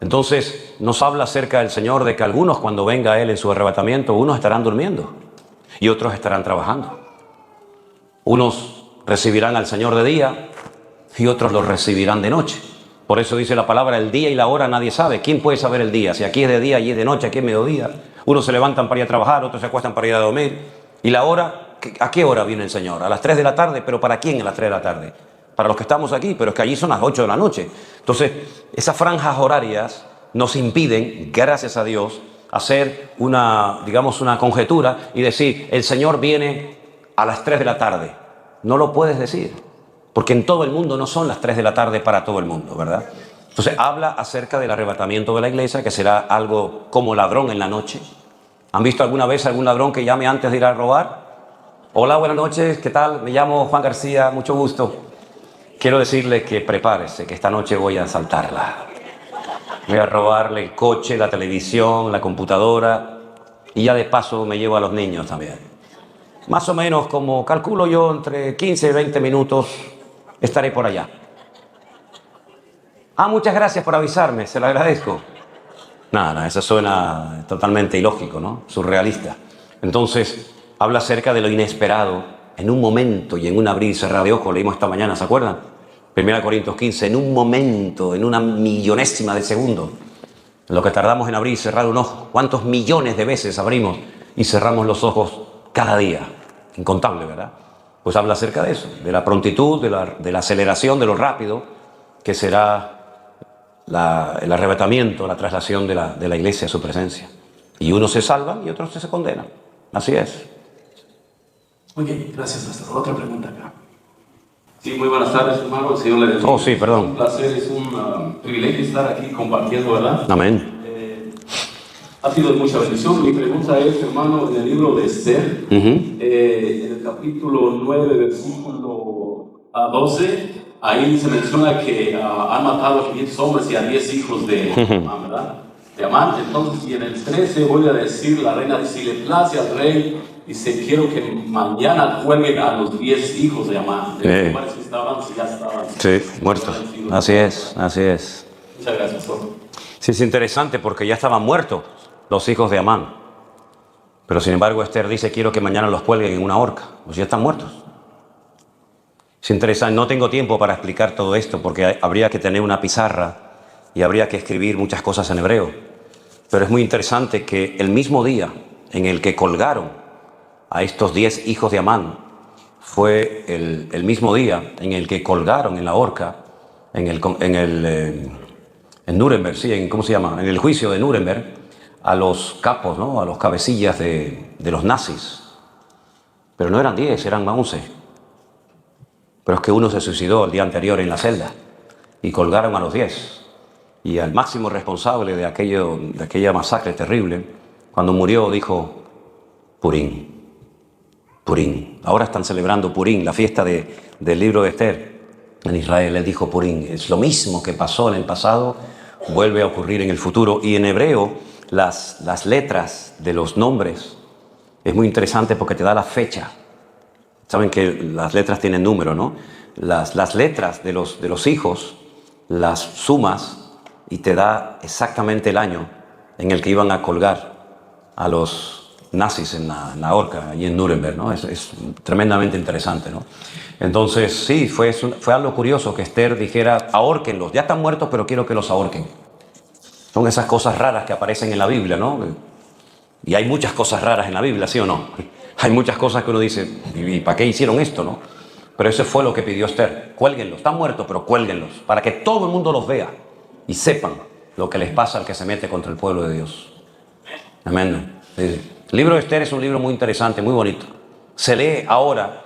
Entonces, nos habla acerca del Señor de que algunos cuando venga Él en su arrebatamiento, unos estarán durmiendo y otros estarán trabajando. Unos recibirán al Señor de día y otros lo recibirán de noche. Por eso dice la palabra, el día y la hora nadie sabe. ¿Quién puede saber el día? Si aquí es de día, allí es de noche, aquí es mediodía. Unos se levantan para ir a trabajar, otros se acuestan para ir a dormir. ¿Y la hora? ¿A qué hora viene el Señor? A las 3 de la tarde, ¿pero para quién a las 3 de la tarde? Para los que estamos aquí, pero es que allí son las 8 de la noche. Entonces, esas franjas horarias nos impiden, gracias a Dios, hacer una conjetura y decir, el Señor viene a las 3 de la tarde. No lo puedes decir, porque en todo el mundo no son las 3 de la tarde para todo el mundo, ¿verdad? Entonces, habla acerca del arrebatamiento de la iglesia, que será algo como ladrón en la noche. ¿Han visto alguna vez algún ladrón que llame antes de ir a robar? Hola, buenas noches, ¿qué tal? Me llamo Juan García, mucho gusto. Quiero decirle que prepárese, que esta noche voy a asaltarla. Voy a robarle el coche, la televisión, la computadora y ya de paso me llevo a los niños también. Más o menos, como calculo yo, entre 15 y 20 minutos estaré por allá. Muchas gracias por avisarme, se lo agradezco. Nada, eso suena totalmente ilógico, ¿no? Surrealista. Entonces, habla acerca de lo inesperado, en un momento y en un abrir y cerrar de ojos, leímos esta mañana, ¿se acuerdan? 1 Corintios 15, en un momento, en una millonésima de segundo, lo que tardamos en abrir y cerrar un ojo. ¿Cuántos millones de veces abrimos y cerramos los ojos cada día? Incontable, ¿verdad? Pues habla acerca de eso, de la prontitud, de la aceleración, de lo rápido que será el arrebatamiento, la traslación de la iglesia a su presencia. Y unos se salvan y otros se condenan. Así es. Muy bien, gracias, pastor. Otra pregunta acá. Sí, muy buenas tardes, hermano. El Señor le bendiga. Oh, sí, perdón. Es un placer, es un privilegio estar aquí compartiendo, ¿verdad? Amén. Ha sido de mucha bendición. Mi pregunta es, hermano, en el libro de Esther, en el capítulo 9, versículo 12, ahí se menciona que han matado a 500 hombres y a 10 hijos de Amán, ¿verdad? De Amán. Entonces, y en el 13 voy a decir, la reina dice, si le place al rey, dice, quiero que mañana cuelguen a los 10 hijos de Amán. De los cuales estaban, si ya estaban. Sí, muertos. Así es, así es. Muchas gracias, Pastor. Sí, es interesante porque ya estaban muertos los hijos de Amán. Pero sin embargo Esther dice, quiero que mañana los cuelguen en una horca. Pues ya están muertos. Es interesante, no tengo tiempo para explicar todo esto porque habría que tener una pizarra y habría que escribir muchas cosas en hebreo. Pero es muy interesante que el mismo día en el que colgaron a estos 10 hijos de Amán fue el mismo día en el que colgaron en la horca, en Nuremberg, sí, ¿cómo se llama? En el juicio de Nuremberg, a los capos, ¿no? A los cabecillas de los nazis. Pero no eran 10, eran 11. Pero es que uno se suicidó el día anterior en la celda y colgaron a los 10. Y al máximo responsable de aquella masacre terrible, cuando murió dijo, Purim. Purim. Ahora están celebrando Purim, la fiesta del libro de Esther. En Israel él dijo Purim. Es lo mismo que pasó en el pasado, vuelve a ocurrir en el futuro. Y en hebreo, las letras de los nombres es muy interesante porque te da la fecha. Saben que las letras tienen número, ¿no? Las letras de los hijos las sumas y te da exactamente el año en el que iban a colgar a los nazis en la horca y en Nuremberg, ¿no? Es tremendamente interesante, ¿no? Entonces, sí, fue algo curioso que Esther dijera, ahórquenlos, ya están muertos, pero quiero que los ahorquen. Son esas cosas raras que aparecen en la Biblia, ¿no? Y hay muchas cosas raras en la Biblia, ¿sí o no? Hay muchas cosas que uno dice, ¿y para qué hicieron esto, no? Pero eso fue lo que pidió Esther. Cuélguenlos, están muertos, pero cuélguenlos, para que todo el mundo los vea y sepan lo que les pasa al que se mete contra el pueblo de Dios. Amén. Sí. El libro de Esther es un libro muy interesante, muy bonito. Se lee ahora,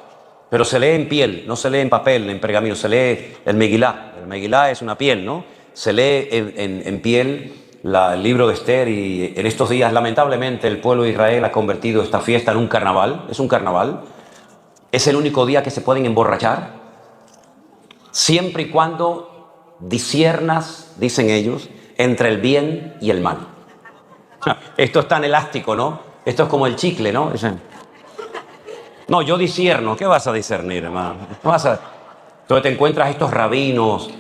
pero se lee en piel, no se lee en papel, en pergamino, se lee el Megilá. El Megilá es una piel, ¿no? Se lee en piel el libro de Esther y en estos días, lamentablemente, el pueblo de Israel ha convertido esta fiesta en un carnaval. Es un carnaval. Es el único día que se pueden emborrachar, siempre y cuando disciernas, dicen ellos, entre el bien y el mal. Esto es tan elástico, ¿no? Esto es como el chicle, ¿no? No, yo discierno. ¿Qué vas a discernir, hermano? Entonces te encuentras estos rabinos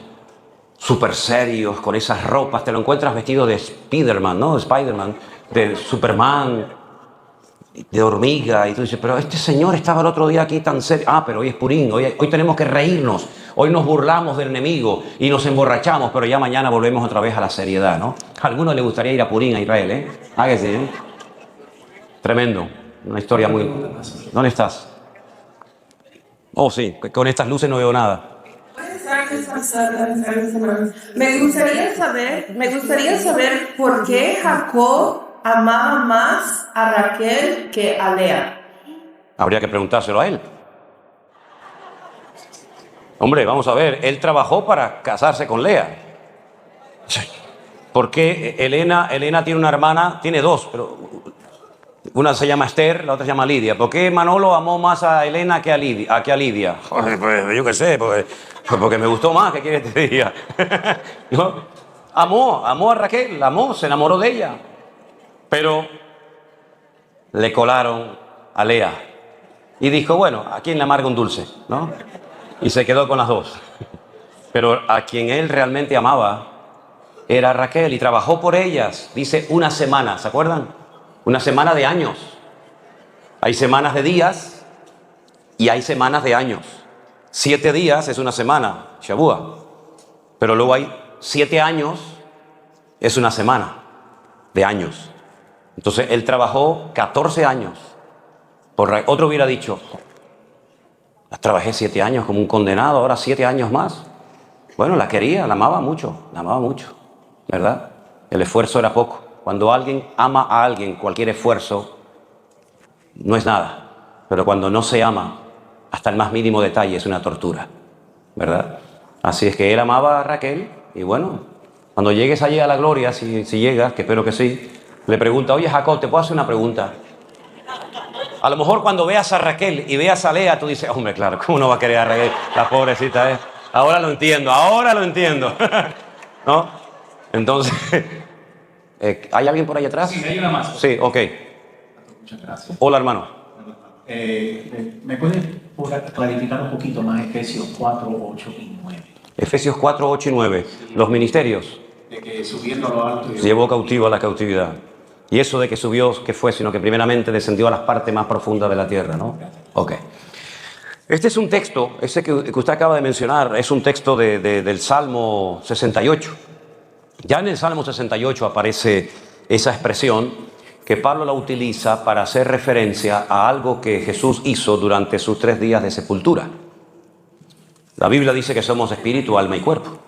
súper serios, con esas ropas, te lo encuentras vestido de Spiderman, ¿no? Spiderman, de Superman, de hormiga, y tú dices, pero este señor estaba el otro día aquí tan serio. Ah, pero hoy es Purim, hoy tenemos que reírnos, hoy nos burlamos del enemigo y nos emborrachamos, pero ya mañana volvemos otra vez a la seriedad, ¿no? A algunos les gustaría ir a Purim, a Israel, ¿eh? Ah, que sí, ¿eh? Tremendo, una historia muy... ¿Dónde estás? Oh, sí, con estas luces no veo nada. Me gustaría saber por qué Jacob amaba más a Raquel que a Lea. Habría que preguntárselo a él. Hombre, vamos a ver, él trabajó para casarse con Lea. ¿Por qué Elena tiene una hermana? Tiene dos, pero una se llama Esther, la otra se llama Lidia. ¿Por qué Manolo amó más a Elena que a Lidia? Joder, pues yo qué sé, porque me gustó más, ¿qué quieres que te diga? ¿No? Amó a Raquel, se enamoró de ella. Pero le colaron a Lea. Y dijo, bueno, ¿a quién le amarga un dulce? ¿No? Y se quedó con las dos. Pero a quien él realmente amaba era a Raquel y trabajó por ellas, dice, una semana, ¿se acuerdan? Una semana de años. Hay semanas de días y hay semanas de años. 7 días es una semana, Shabua. Pero luego hay 7 años, es una semana de años. Entonces él trabajó 14 años. Otro hubiera dicho, trabajé 7 años como un condenado, ahora 7 años más. Bueno, la quería, la amaba mucho, ¿verdad? El esfuerzo era poco. Cuando alguien ama a alguien, cualquier esfuerzo no es nada. Pero cuando no se ama, hasta el más mínimo detalle es una tortura, ¿verdad? Así es que él amaba a Raquel y bueno, cuando llegues allí a la gloria, si llegas, que espero que sí, le pregunta, oye Jacob, ¿te puedo hacer una pregunta? A lo mejor cuando veas a Raquel y veas a Lea, tú dices, hombre, claro, ¿cómo no va a querer a Raquel? La pobrecita, ¿eh? Ahora lo entiendo. ¿No? Entonces, ¿hay alguien por ahí atrás? Sí, hay una más. Sí, ok. Muchas gracias. Hola, hermano. ¿Me puede clarificar un poquito más Efesios 4, 8 y 9? Efesios 4, 8 y 9. Los ministerios. De que subiendo a lo alto... Llevó cautivo a la cautividad. Y eso de que subió, ¿qué fue? Sino que primeramente descendió a las partes más profundas de la tierra, ¿no? Ok. Este es un texto, ese que usted acaba de mencionar, es un texto del Salmo 68. Ya en el Salmo 68 aparece esa expresión que Pablo la utiliza para hacer referencia a algo que Jesús hizo durante sus 3 días de sepultura. La Biblia dice que somos espíritu, alma y cuerpo.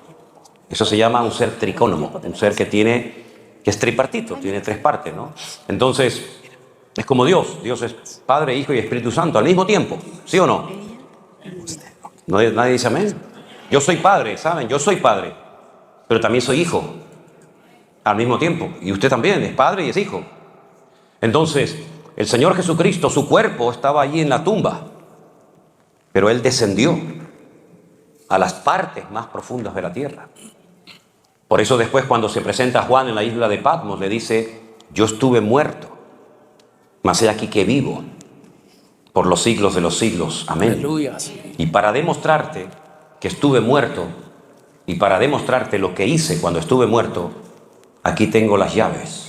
Eso se llama un ser tricónomo, un ser que es tripartito, tiene 3 partes, ¿no? Entonces, es como Dios. Dios es Padre, Hijo y Espíritu Santo al mismo tiempo, ¿sí o no? Nadie dice amén. Yo soy padre, ¿saben? Yo soy padre, pero también soy hijo al mismo tiempo. Y usted también es padre y es hijo. Entonces, el Señor Jesucristo, su cuerpo estaba allí en la tumba, pero Él descendió a las partes más profundas de la tierra. Por eso después, cuando se presenta a Juan en la isla de Patmos, le dice, yo estuve muerto, mas he aquí que vivo por los siglos de los siglos. Amén. Aleluya. Y para demostrarte que estuve muerto y para demostrarte lo que hice cuando estuve muerto, aquí tengo las llaves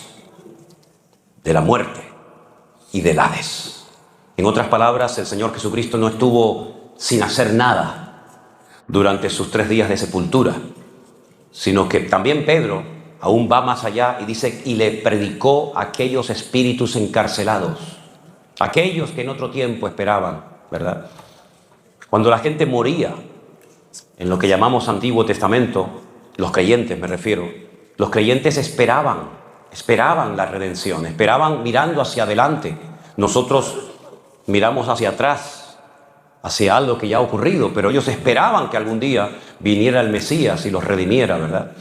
de la muerte y del Hades. En otras palabras, el Señor Jesucristo no estuvo sin hacer nada durante sus 3 días de sepultura, sino que también Pedro aún va más allá y dice, y le predicó a aquellos espíritus encarcelados, aquellos que en otro tiempo esperaban, ¿verdad? Cuando la gente moría, en lo que llamamos Antiguo Testamento, los creyentes me refiero, los creyentes esperaban la redención, esperaban mirando hacia adelante. Nosotros miramos hacia atrás, hacia algo que ya ha ocurrido, pero ellos esperaban que algún día viniera el Mesías y los redimiera, ¿verdad?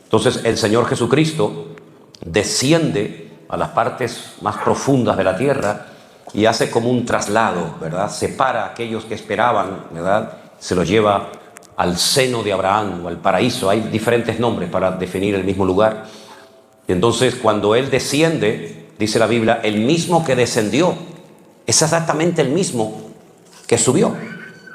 Entonces el Señor Jesucristo desciende a las partes más profundas de la tierra y hace como un traslado, ¿verdad? Separa a aquellos que esperaban, ¿verdad? Se los lleva al seno de Abraham o al paraíso. Hay diferentes nombres para definir el mismo lugar. Y entonces cuando Él desciende, dice la Biblia, el mismo que descendió es exactamente el mismo que subió.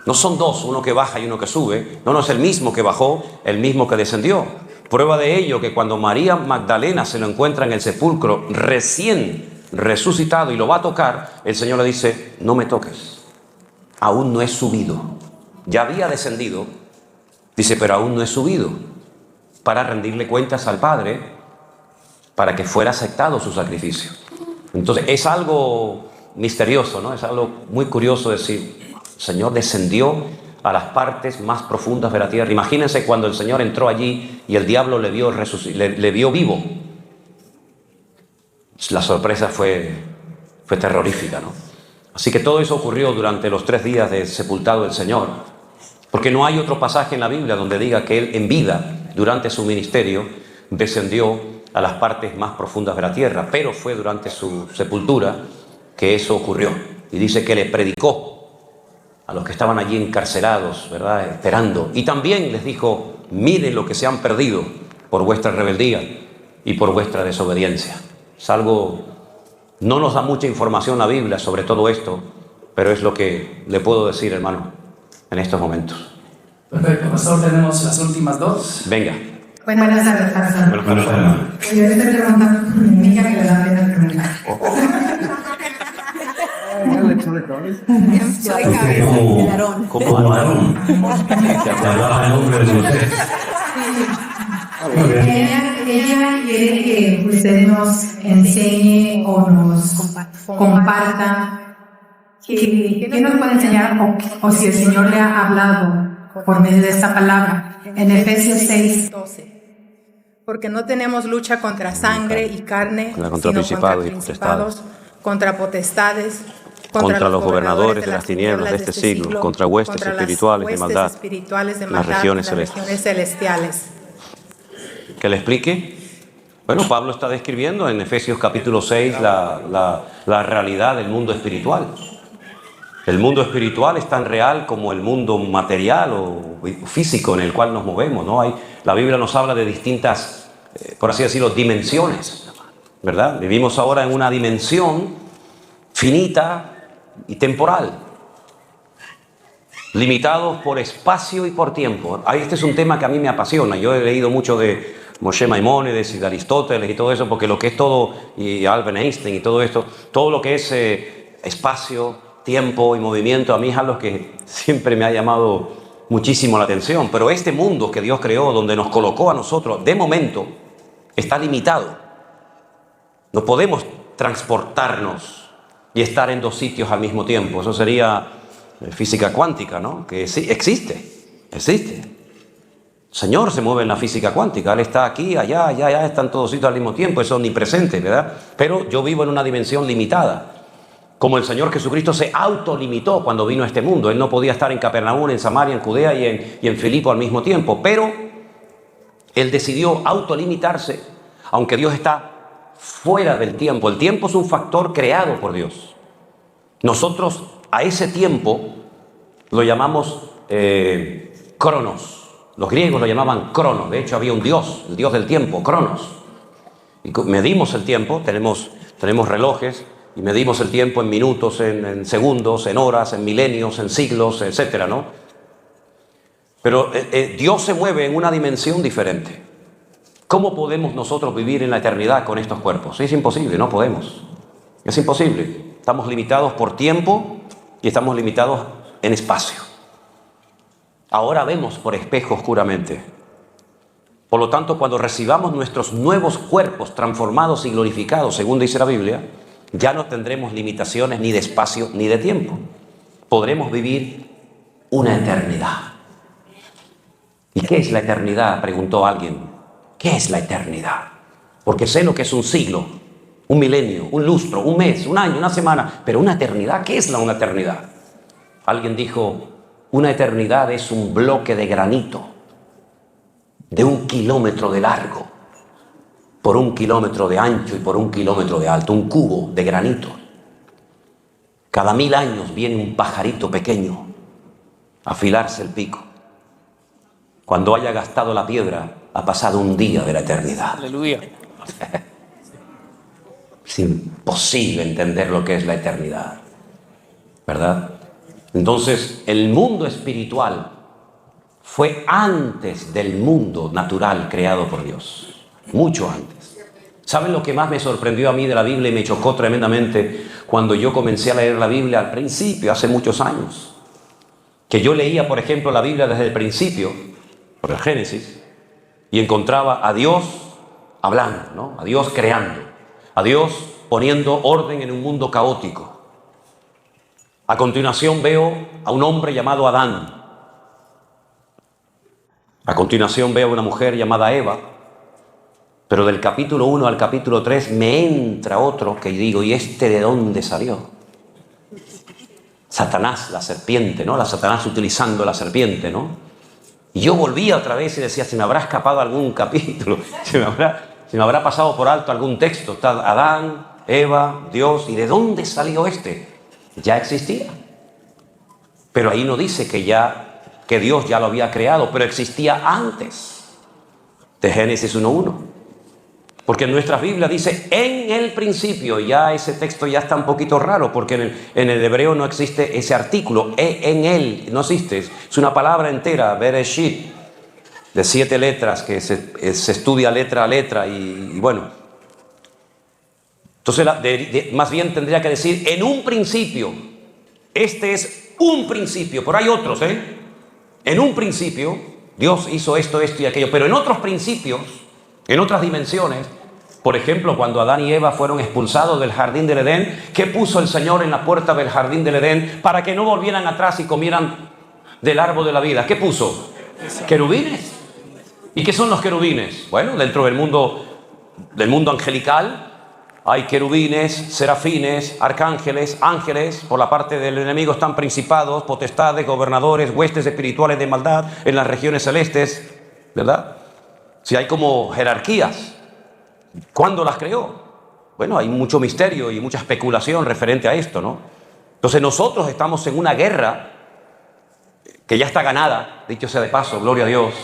No son dos, uno que baja y uno que sube. No, es el mismo que bajó, el mismo que descendió. Prueba de ello que cuando María Magdalena se lo encuentra en el sepulcro recién resucitado y lo va a tocar, el Señor le dice, no me toques, aún no he subido. Ya había descendido, dice, pero aún no he subido, para rendirle cuentas al Padre, para que fuera aceptado su sacrificio. Entonces es algo misterioso, ¿no? Es algo muy curioso decir, el Señor descendió a las partes más profundas de la tierra. Imagínense cuando el Señor entró allí y el diablo le vio vivo. La sorpresa fue terrorífica, ¿no? Así que todo eso ocurrió durante los 3 días de sepultado del Señor, porque no hay otro pasaje en la Biblia donde diga que Él en vida, durante su ministerio, descendió a las partes más profundas de la tierra, pero fue durante su sepultura que eso ocurrió. Y dice que le predicó a los que estaban allí encarcelados, ¿verdad? Esperando. Y también les dijo, miren lo que se han perdido por vuestra rebeldía y por vuestra desobediencia. Es algo, no nos da mucha información la Biblia sobre todo esto, pero es lo que le puedo decir, hermano, en estos momentos. Perfecto, pastor, tenemos las últimas 2. Venga. Buenas tardes, pastor. Buenas tardes, hermano. Yo le estoy preguntando a mi hija que le da pena preguntar. Soy cabeza del Aarón. Como Aarón. Ella quiere que usted nos enseñe o nos comparta qué nos puede enseñar o si el Señor le ha hablado por medio de esta palabra en Efesios 6:12. Porque no tenemos lucha contra sangre y carne, contra sino principados contra y principados, contra potestades, contra los gobernadores de las tinieblas de este siglo, contra huestes espirituales de maldad en las regiones celestiales. celestiales. Que le explique. Bueno, Pablo está describiendo en Efesios capítulo 6 la realidad del mundo espiritual. El mundo espiritual es tan real como el mundo material o físico en el cual nos movemos, ¿no? La Biblia nos habla de distintas, por así decirlo, dimensiones, ¿verdad? Vivimos ahora en una dimensión finita y temporal, limitados por espacio y por tiempo. Este es un tema que a mí me apasiona. Yo he leído mucho de Moshe Maimónides y de Aristóteles y todo eso, porque lo que es todo, y Albert Einstein y todo esto, todo lo que es espacio, tiempo y movimiento, a mí es algo que siempre me ha llamado muchísimo la atención. Pero este mundo que Dios creó, donde nos colocó a nosotros, de momento, está limitado. No podemos transportarnos y estar en dos sitios al mismo tiempo. Eso sería física cuántica, ¿no? Que sí, existe. El Señor se mueve en la física cuántica. Él está aquí, allá, están todos sitios al mismo tiempo. Es omnipresente, ¿verdad? Pero yo vivo en una dimensión limitada. Como el Señor Jesucristo se autolimitó cuando vino a este mundo. Él no podía estar en Capernaum, en Samaria, en Judea y en Filipo al mismo tiempo. Pero Él decidió autolimitarse, aunque Dios está fuera del tiempo. El tiempo es un factor creado por Dios. Nosotros a ese tiempo lo llamamos Cronos. Los griegos lo llamaban Cronos. De hecho, había un dios, el dios del tiempo, Cronos. Y medimos el tiempo, tenemos relojes, y medimos el tiempo en minutos, en segundos, en horas, en milenios, en siglos, etcétera, ¿no? Pero Dios se mueve en una dimensión diferente. ¿Cómo podemos nosotros vivir en la eternidad con estos cuerpos? Es imposible, no podemos. Es imposible. Estamos limitados por tiempo y estamos limitados en espacio. Ahora vemos por espejo oscuramente. Por lo tanto, cuando recibamos nuestros nuevos cuerpos transformados y glorificados, según dice la Biblia, ya no tendremos limitaciones ni de espacio ni de tiempo. Podremos vivir una eternidad. ¿Y qué es la eternidad?, preguntó alguien. ¿Qué es la eternidad? Porque sé lo que es un siglo, un milenio, un lustro, un mes, un año, una semana. Pero una eternidad, ¿qué es una eternidad? Alguien dijo, una eternidad es un bloque de granito de 1 kilómetro de largo, por 1 kilómetro de ancho y por 1 kilómetro de alto, un cubo de granito. Cada 1000 años viene un pajarito pequeño a afilarse el pico. Cuando haya gastado la piedra, ha pasado un día de la eternidad. Aleluya. Es imposible entender lo que es la eternidad, ¿verdad? Entonces, el mundo espiritual fue antes del mundo natural creado por Dios, mucho antes. ¿Saben lo que más me sorprendió a mí de la Biblia y me chocó tremendamente cuando yo comencé a leer la Biblia al principio, hace muchos años? Que yo leía, por ejemplo, la Biblia desde el principio, por el Génesis, y encontraba a Dios hablando, ¿no? A Dios creando, a Dios poniendo orden en un mundo caótico. A continuación veo a un hombre llamado Adán. A continuación veo a una mujer llamada Eva. Pero del capítulo 1 al capítulo 3 me entra otro que digo, ¿y este de dónde salió? Satanás, la serpiente, ¿no? Satanás utilizando la serpiente, ¿no? Y yo volvía otra vez y decía, ¿se me habrá escapado algún capítulo? ¿Se me habrá pasado por alto algún texto? Está Adán, Eva, Dios, ¿y de dónde salió este? Ya existía. Pero ahí no dice que Dios ya lo había creado, pero existía antes de Génesis 1:1. Porque en nuestras Biblias dice en el principio. Ya ese texto ya está un poquito raro, porque en el hebreo no existe ese artículo, en él, no existe. Es una palabra entera, Bereshit, de 7 letras que se estudia letra a letra y bueno. Entonces, más bien tendría que decir en un principio. Este es un principio, pero hay otros, En un principio, Dios hizo esto y aquello, pero en otros principios, en otras dimensiones, por ejemplo, cuando Adán y Eva fueron expulsados del jardín del Edén, ¿qué puso el Señor en la puerta del jardín del Edén para que no volvieran atrás y comieran del árbol de la vida? ¿Qué puso? Querubines. ¿Y qué son los querubines? Bueno, dentro del mundo angelical hay querubines, serafines, arcángeles, ángeles. Por la parte del enemigo están principados, potestades, gobernadores, huestes espirituales de maldad en las regiones celestes, ¿verdad? Si hay como jerarquías ¿Cuándo las creó? Bueno, hay mucho misterio y mucha especulación referente a esto, ¿no? Entonces nosotros estamos en una guerra que ya está ganada, dicho sea de paso, gloria a Dios,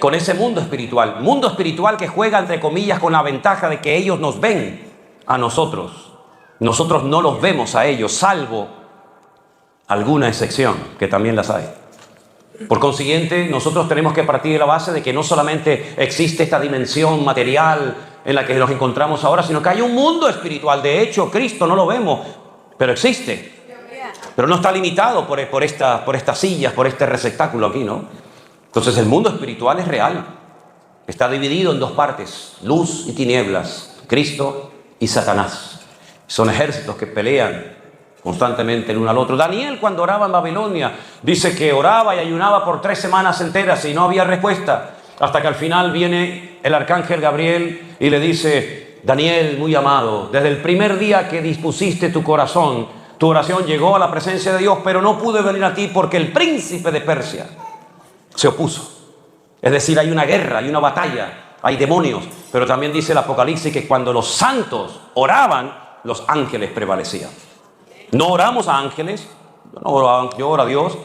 con ese mundo espiritual que juega entre comillas con la ventaja de que ellos nos ven a nosotros. Nosotros no los vemos a ellos, salvo alguna excepción, que también las hay. Por consiguiente, nosotros tenemos que partir de la base de que no solamente existe esta dimensión material en la que nos encontramos ahora, sino que hay un mundo espiritual. De hecho, Cristo no lo vemos, pero existe. Pero no está limitado por estas sillas, por este receptáculo aquí, ¿no? Entonces el mundo espiritual es real. Está dividido en dos partes, luz y tinieblas, Cristo y Satanás. Son ejércitos que pelean constantemente el uno al otro. Daniel, cuando oraba en Babilonia, dice que oraba y ayunaba por 3 semanas enteras y no había respuesta, hasta que al final viene el arcángel Gabriel y le dice: Daniel, muy amado, desde el primer día que dispusiste tu corazón, tu oración llegó a la presencia de Dios, pero no pude venir a ti porque el príncipe de Persia se opuso. Es decir, hay una guerra, hay una batalla, hay demonios, pero también dice el Apocalipsis que cuando los santos oraban, los ángeles prevalecían. No oramos a ángeles, yo oro a Dios,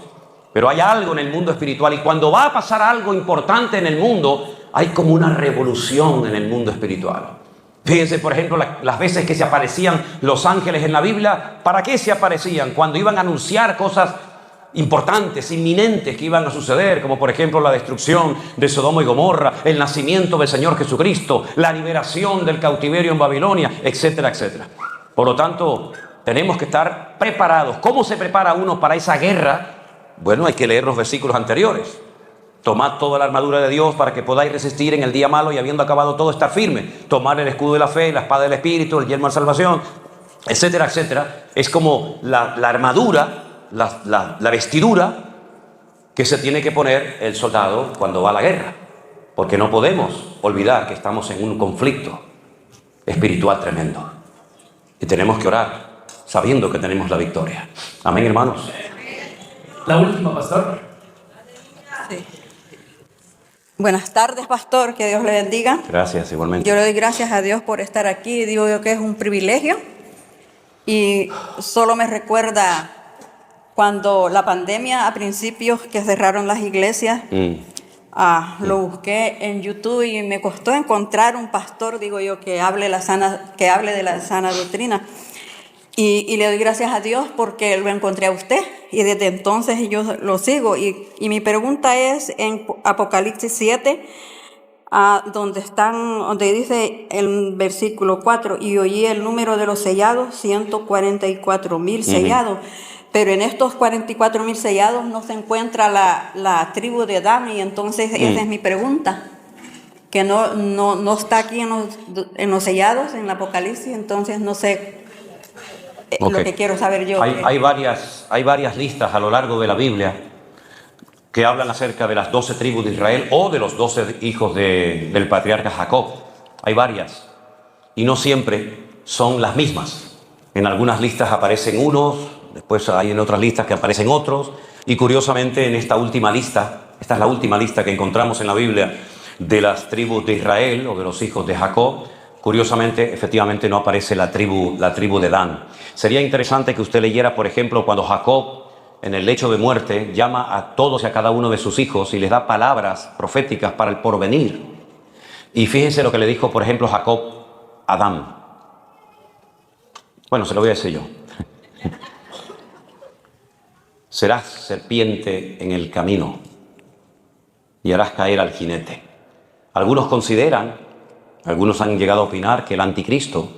pero hay algo en el mundo espiritual, y cuando va a pasar algo importante en el mundo, hay como una revolución en el mundo espiritual. Fíjense, por ejemplo, las veces que se aparecían los ángeles en la Biblia. ¿Para qué se aparecían? Cuando iban a anunciar cosas importantes, inminentes que iban a suceder, como por ejemplo la destrucción de Sodoma y Gomorra, el nacimiento del Señor Jesucristo, la liberación del cautiverio en Babilonia, etcétera, etcétera. Por lo tanto, tenemos que estar preparados. ¿Cómo se prepara uno para esa guerra? Bueno, hay que leer los versículos anteriores. Tomad toda la armadura de Dios para que podáis resistir en el día malo y, habiendo acabado todo, estar firme. Tomar el escudo de la fe, la espada del Espíritu, el yelmo de salvación, etcétera, etcétera. Es como la armadura, la vestidura que se tiene que poner el soldado cuando va a la guerra. Porque no podemos olvidar que estamos en un conflicto espiritual tremendo. Y tenemos que orar sabiendo que tenemos la victoria. Amén, hermanos. La última, pastor. Sí. Buenas tardes, pastor, que Dios le bendiga. Gracias, igualmente. Yo le doy gracias a Dios por estar aquí. Digo yo que es un privilegio. Y solo me recuerda cuando la pandemia, a principios que cerraron las iglesias, lo busqué en YouTube y me costó encontrar un pastor, digo yo, que hable de la sana doctrina. Y le doy gracias a Dios porque lo encontré a usted y desde entonces yo lo sigo. Y mi pregunta es en Apocalipsis 7, donde dice el versículo 4: y oí el número de los sellados, 144,000 sellados. Pero en estos 44,000 sellados no se encuentra la tribu de Dan, y entonces esa es mi pregunta, que no está aquí en los sellados, en el Apocalipsis. Entonces no sé. Lo que quiero saber yo. Hay varias listas a lo largo de la Biblia que hablan acerca de las 12 tribus de Israel o de los 12 hijos del patriarca Jacob. Hay varias y no siempre son las mismas. En algunas listas aparecen unos, después hay en otras listas que aparecen otros, y curiosamente en esta última lista, esta es la última lista que encontramos en la Biblia de las tribus de Israel o de los hijos de Jacob. Curiosamente, efectivamente no aparece la tribu de Dan. Sería interesante que usted leyera, por ejemplo, cuando Jacob, en el lecho de muerte, llama a todos y a cada uno de sus hijos y les da palabras proféticas para el porvenir. Y fíjense lo que le dijo, por ejemplo, Jacob a Adán. Bueno, se lo voy a decir yo. Serás serpiente en el camino y harás caer al jinete. Algunos han llegado a opinar que el anticristo,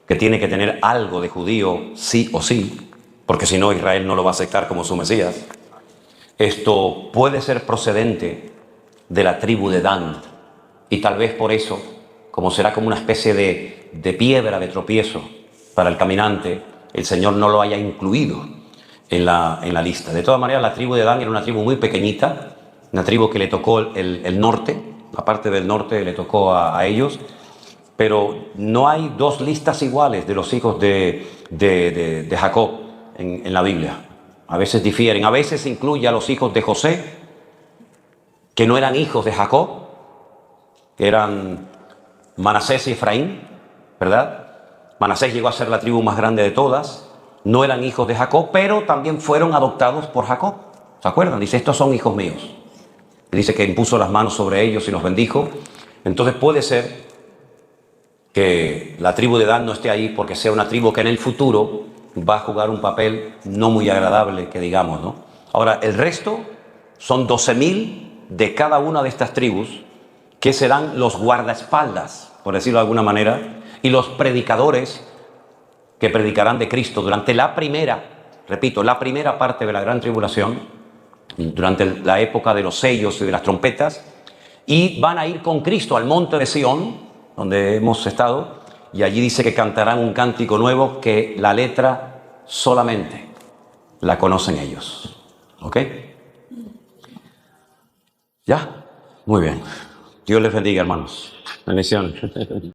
que tiene que tener algo de judío sí o sí, porque si no Israel no lo va a aceptar como su Mesías, esto puede ser procedente de la tribu de Dan, y tal vez por eso, como será como una especie de piedra de tropiezo para el caminante, el Señor no lo haya incluido en la lista. De todas maneras, la tribu de Dan era una tribu muy pequeñita, una tribu que le tocó el norte. La parte del norte le tocó a ellos, pero no hay dos listas iguales de los hijos de Jacob en la Biblia. A veces difieren, a veces incluye a los hijos de José, que no eran hijos de Jacob, que eran Manasés y Efraín, ¿verdad? Manasés llegó a ser la tribu más grande de todas. No eran hijos de Jacob, pero también fueron adoptados por Jacob. ¿Se acuerdan? Dice, estos son hijos míos. Dice que impuso las manos sobre ellos y los bendijo. Entonces puede ser que la tribu de Dan no esté ahí porque sea una tribu que en el futuro va a jugar un papel no muy agradable, que digamos, ¿no? Ahora, el resto son 12.000 de cada una de estas tribus que serán los guardaespaldas, por decirlo de alguna manera, y los predicadores que predicarán de Cristo durante la primera, repito, la primera parte de la gran tribulación, durante la época de los sellos y de las trompetas, y van a ir con Cristo al monte de Sión, donde hemos estado, y allí dice que cantarán un cántico nuevo que la letra solamente la conocen ellos. ¿Ok? ¿Ya? Muy bien. Dios les bendiga, hermanos. Bendiciones.